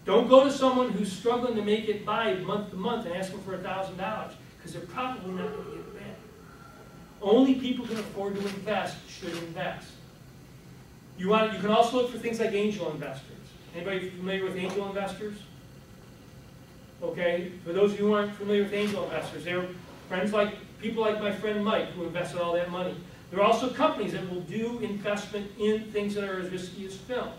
Don't go to someone who's struggling to make it by month to month and ask them for $1,000, because they're probably not going to get it back. Only people who can afford to invest should invest. You can also look for things like angel investors. Anybody familiar with angel investors? Okay, for those of you who aren't familiar with angel investors, they're people like my friend Mike, who invested all that money. There are also companies that will do investment in things that are as risky as film.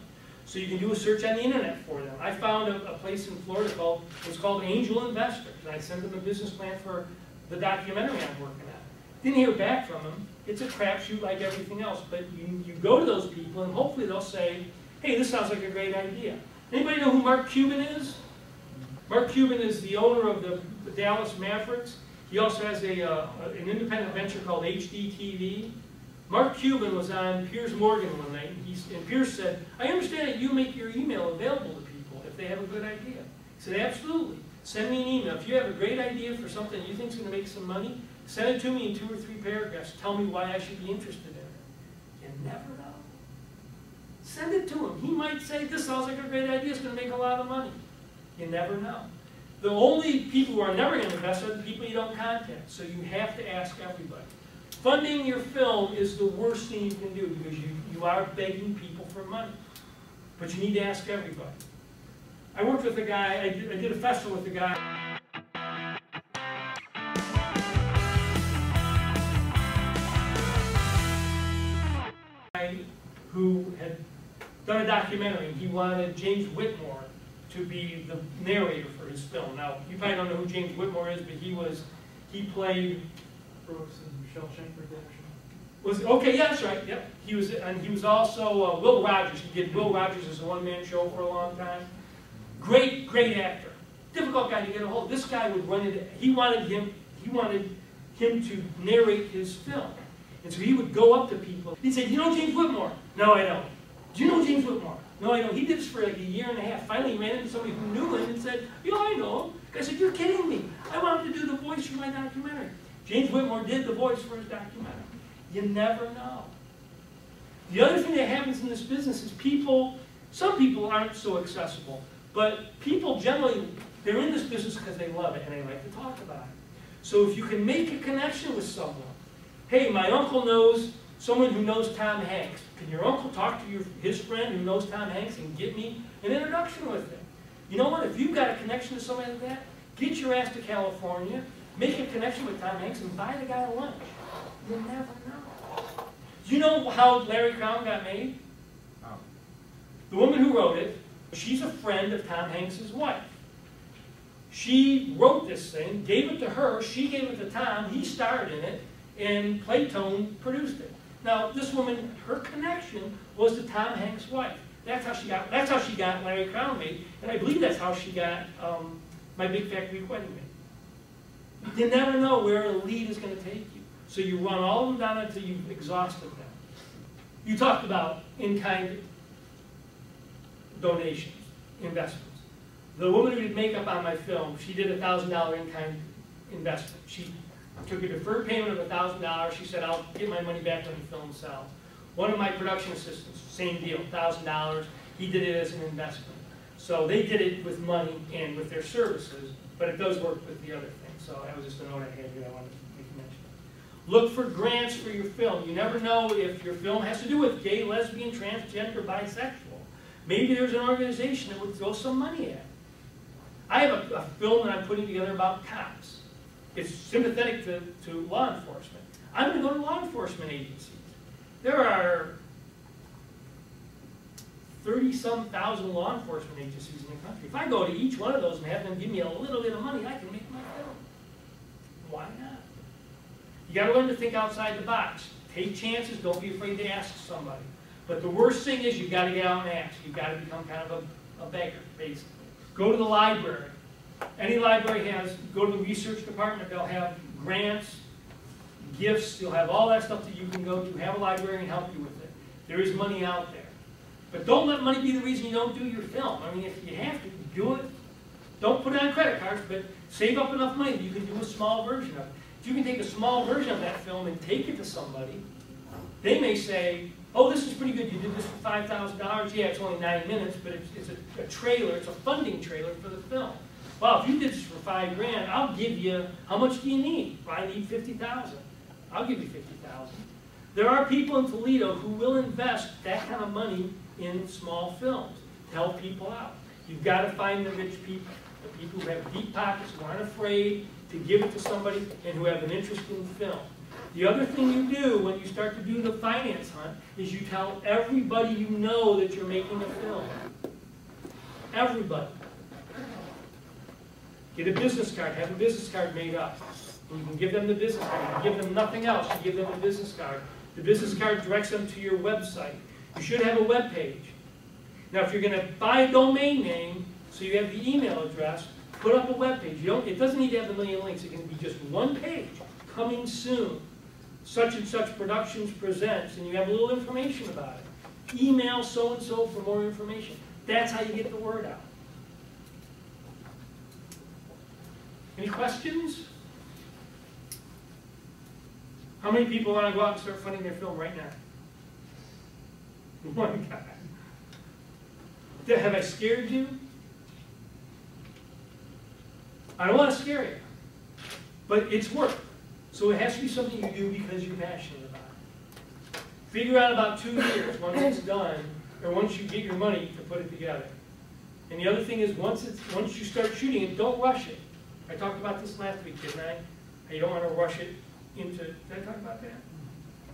So you can do a search on the internet for them. I found a place in Florida called Angel Investors, and I sent them a business plan for the documentary I'm working on. Didn't hear back from them. It's a crapshoot like everything else, but you go to those people and hopefully they'll say, hey, this sounds like a great idea. Anybody know who Mark Cuban is? Mark Cuban is the owner of the Dallas Mavericks. He also has an independent venture called HDTV. Mark Cuban was on Piers Morgan one night, and Piers said, I understand that you make your email available to people if they have a good idea. He said, absolutely. Send me an email. If you have a great idea for something you think is going to make some money, send it to me in 2 or 3 paragraphs. Tell me why I should be interested in it. You never know. Send it it to him. He might say, this sounds like a great idea, it's going to make a lot of money. You never know. The only people who are never going to invest are the people you don't contact, so you have to ask everybody. Funding your film is the worst thing you can do because you are begging people for money. But you need to ask everybody. I worked with a guy, I did a festival with a guy. Who had done a documentary. He wanted James Whitmore to be the narrator for his film. Now, you probably don't know who James Whitmore is, but he played Brooks and Shawshank Redemption. Okay, yeah, that's right. Yep. He was also Will Rogers. He did Will Rogers as a one-man show for a long time. Great actor. Difficult guy to get a hold of. This guy would run into. He wanted him to narrate his film. And so he would go up to people. He'd say, "Do you know James Whitmore?" "No, I don't." "Do you know James Whitmore?" "No, I don't." He did this for like a year and a half. Finally, he ran into somebody who knew him and said, "Yeah, I know him." The guy said, "You're kidding me. I want him to do the voice for my documentary." James Whitmore did the voice for his documentary. You never know. The other thing that happens in this business is some people aren't so accessible, but people generally, they're in this business because they love it and they like to talk about it. So if you can make a connection with someone, hey, my uncle knows someone who knows Tom Hanks. Can your uncle talk to his friend who knows Tom Hanks and get me an introduction with him? You know what? If you've got a connection to somebody like that, get your ass to California, make a connection with Tom Hanks, and buy the guy a lunch. You never know. Do you know how Larry Crown got made? Oh. The woman who wrote it, she's a friend of Tom Hanks' wife. She wrote this thing, gave it to her, she gave it to Tom, he starred in it, and Playtone produced it. Now, this woman, her connection was to Tom Hanks' wife. That's how she got Larry Crown made, and I believe that's how she got My Big Fat Greek Wedding made. You never know where a lead is going to take you. So you run all of them down until you've exhausted them. You talked about in-kind donations, investments. The woman who did makeup on my film, she did a $1,000 in-kind investment. She took a deferred payment of $1,000. She said, "I'll get my money back when the film sells." One of my production assistants, same deal, $1,000. He did it as an investment. So they did it with money and with their services, but it does work with the other things. So that was just a note I had here I wanted to make a mention. Look for grants for your film. You never know if your film has to do with gay, lesbian, transgender, bisexual. Maybe there's an organization that would throw some money at it. I have a film that I'm putting together about cops. It's sympathetic to law enforcement. I'm going to go to law enforcement agencies. There are 30-some thousand law enforcement agencies in the country. If I go to each one of those and have them give me a little bit of money, I can make my film. Why not? You got to learn to think outside the box. Take chances. Don't be afraid to ask somebody. But the worst thing is you've got to get out and ask. You've got to become kind of a beggar, basically. Go to the library. Any library go to the research department, they'll have grants, gifts, you'll have all that stuff that you can go to, have a librarian help you with it. There is money out there. But don't let money be the reason you don't do your film. I mean, if you have to, do it. Don't put it on credit cards, but save up enough money that you can do a small version of it. If you can take a small version of that film and take it to somebody, they may say, "Oh, this is pretty good. You did this for $5,000. Yeah, it's only 9 minutes, but it's a trailer. It's a funding trailer for the film. Well, if you did this for $5,000, I'll give you, how much do you need? Well, I need $50,000. I'll give you $50,000. There are people in Toledo who will invest that kind of money in small films to help people out. You've got to find the rich people, the people who have deep pockets, who aren't afraid to give it to somebody, and who have an interest in film. The other thing you do when you start to do the finance hunt is you tell everybody you know that you're making a film. Everybody. Get a business card. Have a business card made up. And you can give them the business card. You can give them nothing else. You give them the business card. The business card directs them to your website. You should have a web page. Now, if you're going to buy a domain name, so you have the email address, put up a web page. It doesn't need to have a million links. It can be just one page. Coming soon. Such and such productions presents, and you have a little information about it. Email so-and-so for more information. That's how you get the word out. Any questions? How many people want to go out and start funding their film right now? One guy. Have I scared you? I don't want to scare you, but it's work. So it has to be something you do because you're passionate about it. Figure out about 2 years once it's done, or once you get your money to put it together. And the other thing is, once you start shooting it, don't rush it. I talked about this last week, didn't I? You don't want to rush it into. Did I talk about that?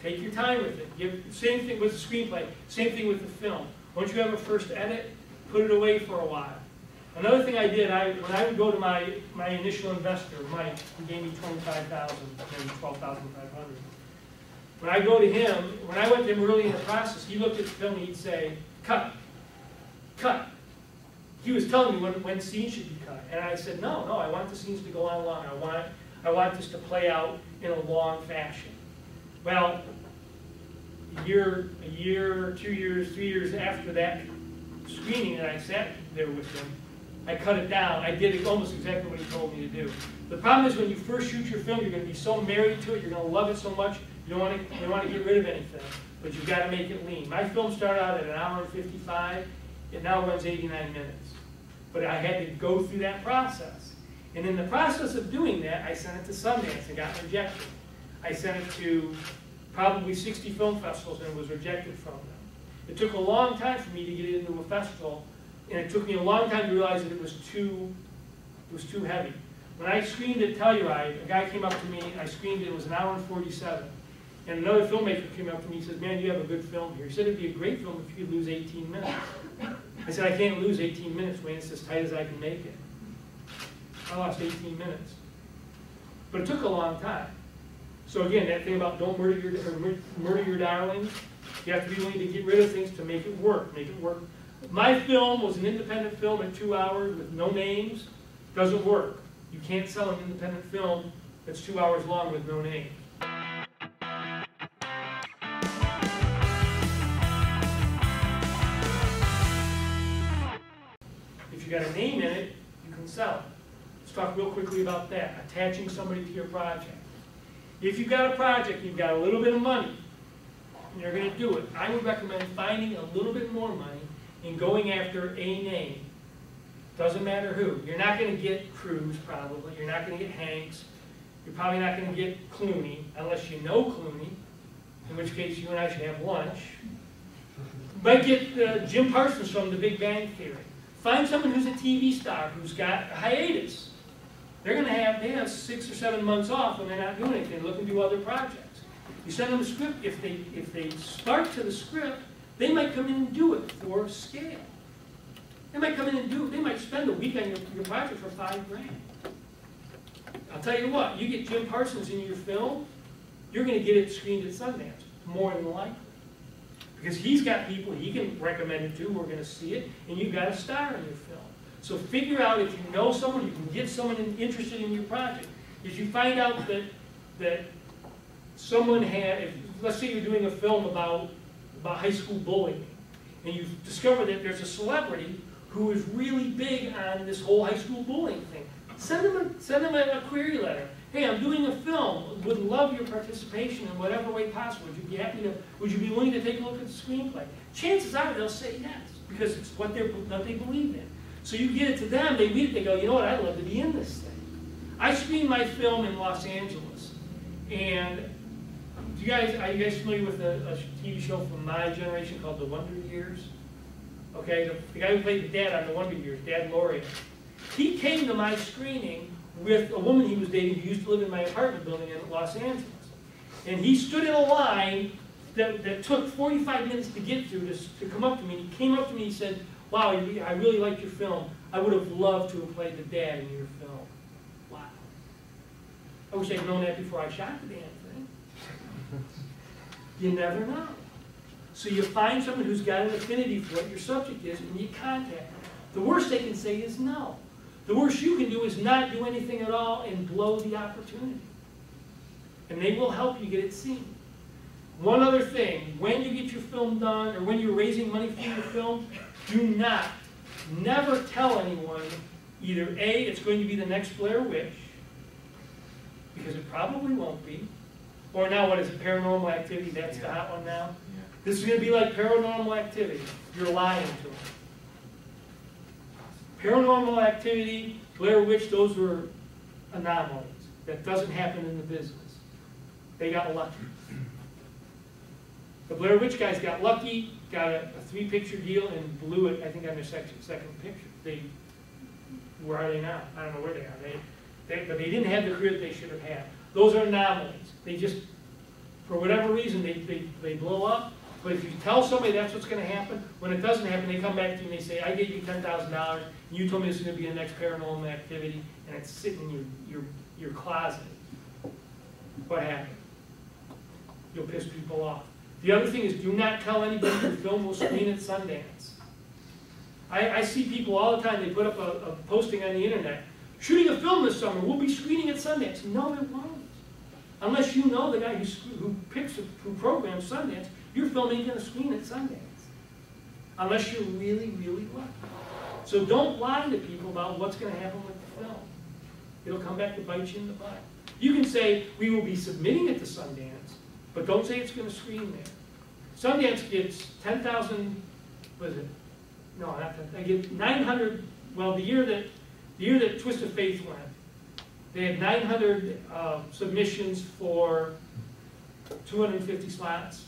Take your time with it. Same thing with the screenplay. Same thing with the film. Once you have a first edit, put it away for a while. Another thing I did, when I would go to my initial investor, Mike, who gave me $25,000, maybe $12,500. When I go to him, when I went to him early in the process, he looked at the film and he'd say, cut, cut. He was telling me when scenes should be cut. And I said, no, I want the scenes to go on long. I want this to play out in a long fashion. Well, a year, 2 years, 3 years after that screening that I sat there with him, I cut it down. I did almost exactly what he told me to do. The problem is when you first shoot your film, you're going to be so married to it, you're going to love it so much, you don't want to get rid of anything. But you've got to make it lean. My film started out at 1 hour and 55. It now runs 89 minutes. But I had to go through that process. And in the process of doing that, I sent it to Sundance and got rejected. I sent it to probably 60 film festivals and was rejected from them. It took a long time for me to get into a festival, and it took me a long time to realize that it was too heavy. When I screened at Telluride, a guy came up to me, I screened it, it was 1 hour and 47. And another filmmaker came up to me and said, man, you have a good film here. He said it'd be a great film if you could lose 18 minutes. I said, I can't lose 18 minutes, Wayne. It's as tight as I can make it. I lost 18 minutes. But it took a long time. So again, that thing about don't murder your darlings, you have to be willing to get rid of things to make it work. My film was an independent film at 2 hours with no names. Doesn't work. You can't sell an independent film that's 2 hours long with no names. If you got a name in it, you can sell it. Let's talk real quickly about that, attaching somebody to your project. If you've got a project, you've got a little bit of money, and you're going to do it, I would recommend finding a little bit more money and going after a name. Doesn't matter who. You're not going to get Cruise, probably. You're not going to get Hanks. You're probably not going to get Clooney, unless you know Clooney, in which case you and I should have lunch. You might get Jim Parsons from The Big Bang Theory. Find someone who's a TV star, who's got a hiatus. They have 6 or 7 months off when they're not doing anything, looking to do other projects. You send them a script. If they spark to the script, they might come in and do it for scale. They might come in and do it. They might spend a week on your project for $5 grand. I'll tell you what, you get Jim Parsons in your film, you're going to get it screened at Sundance, more than likely. Because he's got people he can recommend it to who are going to see it, and you've got a star in your film. So figure out if you know someone, you can get someone interested in your project. If you find out that someone let's say you're doing a film about high school bullying, and you've discovered that there's a celebrity who is really big on this whole high school bullying thing, send them a query letter. Hey, I'm doing a film. Would love your participation in whatever way possible. Would you be willing to take a look at the screenplay? Chances are they'll say yes, because it's what they believe in. So you get it to them, they read it, they go, you know what, I'd love to be in this thing. I screened my film in Los Angeles, and are you guys familiar with a TV show from my generation called The Wonder Years? Okay, the guy who played the dad on The Wonder Years, Dad Lauria. He came to my screening with a woman he was dating who used to live in my apartment building in Los Angeles. And he stood in a line that took 45 minutes to get through to come up to me. And he came up to me and he said, wow, I really liked your film. I would have loved to have played the dad in your film. Wow. I wish I'd known that before I shot the damn thing. You never know. So you find someone who's got an affinity for what your subject is, and you contact them. The worst they can say is no. The worst you can do is not do anything at all and blow the opportunity. And they will help you get it seen. One other thing, when you get your film done, or when you're raising money for your film, do never tell anyone either A, it's going to be the next Blair Witch, because it probably won't be, or now what is it, Paranormal Activity, that's the hot one now? Yeah. This is going to be like Paranormal Activity. You're lying to them. Paranormal Activity, Blair Witch, those were anomalies. That doesn't happen in the business. They got lucky. The Blair Witch guys got lucky, got a 3-picture deal, and blew it, I think, on their second picture. Where are they now? I don't know where they are. But they didn't have the career that they should have had. Those are anomalies. They just, for whatever reason, they blow up. But if you tell somebody that's what's going to happen, when it doesn't happen, they come back to you and they say, I gave you $10,000, and you told me this is going to be the next Paranormal Activity, and it's sitting in your closet. What happened? You'll piss people off. The other thing is, do not tell anybody your film will screen at Sundance. I see people all the time, they put up a posting on the internet, shooting a film this summer, we'll be screening at Sundance. No, it won't. Unless you know the guy who programs Sundance, your film ain't going to screen at Sundance. Unless you're really, really lucky. So don't lie to people about what's going to happen with the film. It'll come back to bite you in the butt. You can say, we will be submitting it to Sundance, but don't say it's going to screen there. Sundance gets 10,000, what is it? No, not 10,000. They get 900, well, the year that Twist of Faith went, they had 900 submissions for 250 slots.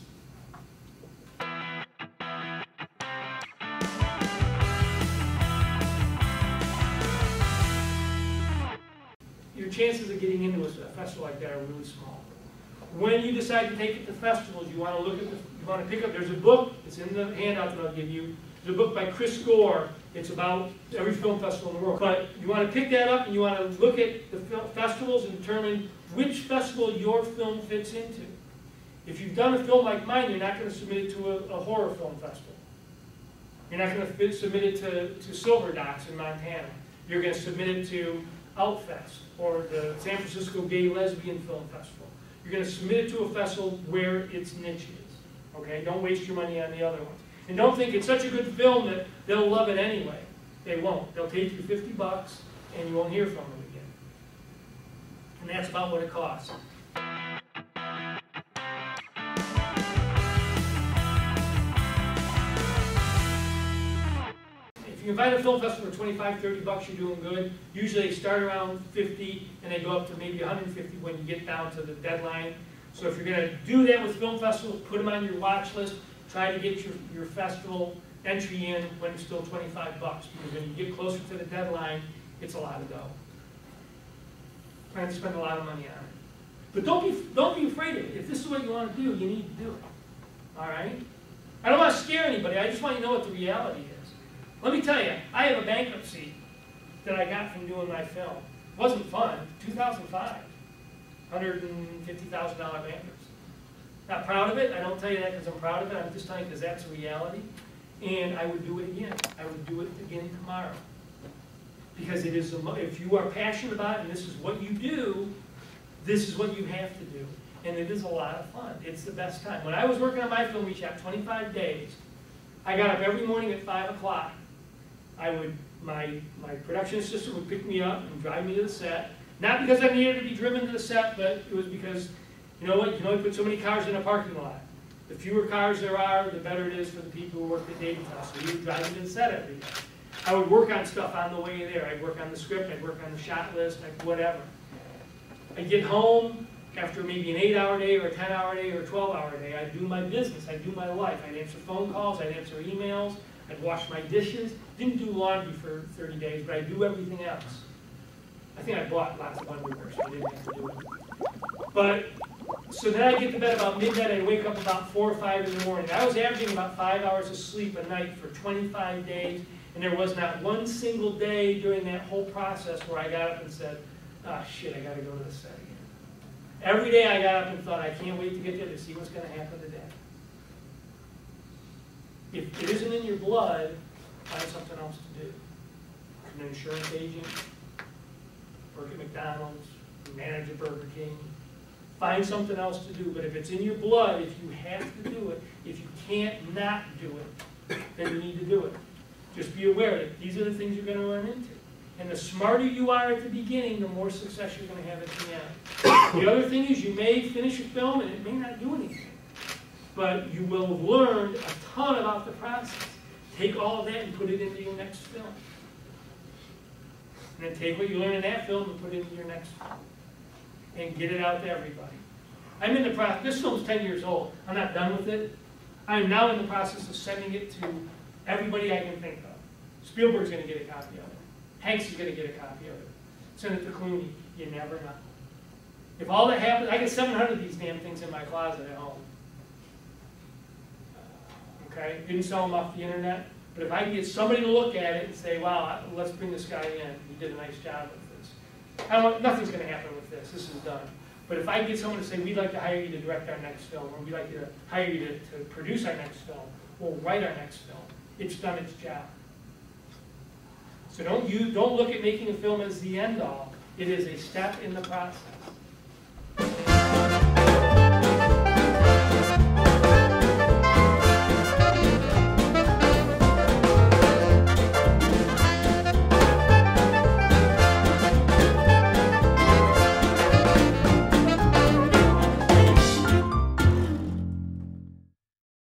Your chances of getting into a festival like that are really small. When you decide to take it to festivals, you want to look at you want to pick up, there's a book, it's in the handout that I'll give you. There's a book by Chris Gore. It's about every film festival in the world. But you want to pick that up and you want to look at the festivals and determine which festival your film fits into. If you've done a film like mine, you're not going to submit it to a horror film festival. You're not going to submit it to Silver Docks in Montana. You're going to submit it to Outfest or the San Francisco Gay Lesbian Film Festival. You're going to submit it to a festival where its niche is. Okay? Don't waste your money on the other ones. And don't think it's such a good film that they'll love it anyway. They won't. They'll take you $50 and you won't hear from them again. And that's about what it costs. If you invite a film festival for $25, $30, you're doing good. Usually they start around 50 and they go up to maybe 150 when you get down to the deadline. So if you're going to do that with film festivals, put them on your watch list. Try to get your festival entry in when it's still $25, because when you get closer to the deadline, it's a lot of dough. Plan to spend a lot of money on it. But don't be afraid of it. If this is what you want to do, you need to do it. All right? I don't want to scare anybody. I just want you to know what the reality is. Let me tell you, I have a bankruptcy that I got from doing my film. It wasn't fun. 2005, $150,000 bankruptcy. Not proud of it. I don't tell you that because I'm proud of it. I'm just telling you because that's a reality. And I would do it again. I would do it again tomorrow. Because it is, if you are passionate about it and this is what you do, this is what you have to do. And it is a lot of fun. It's the best time. When I was working on my film, we shot 25 days. I got up every morning at 5 o'clock. My production assistant would pick me up and drive me to the set. Not because I needed to be driven to the set, but it was because, you know what, you can only put so many cars in a parking lot. The fewer cars there are, the better it is for the people who work at Dayton. So you would drive me to the set every day. I would work on stuff on the way there. I'd work on the script, I'd work on the shot list, whatever. I'd get home after maybe an 8-hour day or a 10-hour day or a 12-hour day. I'd do my business, I'd do my life. I'd answer phone calls, I'd answer emails, I'd wash my dishes. Didn't do laundry for 30 days, but I'd do everything else. I think I bought lots of underwear, so I didn't have to do it. But, so then I'd get to bed about midnight, I'd wake up about 4 or 5 in the morning. I was averaging about 5 hours of sleep a night for 25 days, and there was not one single day during that whole process where I got up and said, ah, shit, I gotta go to the set again. Every day I got up and thought, I can't wait to get there to see what's gonna happen today. If it isn't in your blood, find something else to do. An insurance agent, work at McDonald's, manage a Burger King. Find something else to do. But if it's in your blood, if you have to do it, if you can't not do it, then you need to do it. Just be aware that these are the things you're going to run into. And the smarter you are at the beginning, the more success you're going to have at the end. The other thing is you may finish a film and it may not do anything. But you will have learned a ton about the process. Take all of that and put it into your next film. And then take what you learn in that film and put it into your next film. And get it out to everybody. I'm in the process, this film's 10 years old. I'm not done with it. I am now in the process of sending it to everybody I can think of. Spielberg's gonna get a copy of it. Hanks is gonna get a copy of it. Send it to Clooney. You never know. If all that happens, I get 700 of these damn things in my closet at home. Okay, didn't sell them off the internet, but if I can get somebody to look at it and say, wow, let's bring this guy in, he did a nice job with this. Nothing's gonna happen with this, this is done. But if I get someone to say, we'd like to hire you to direct our next film, or we'd like to hire you to produce our next film, or write our next film, it's done its job. So don't look at making a film as the end all. It is a step in the process.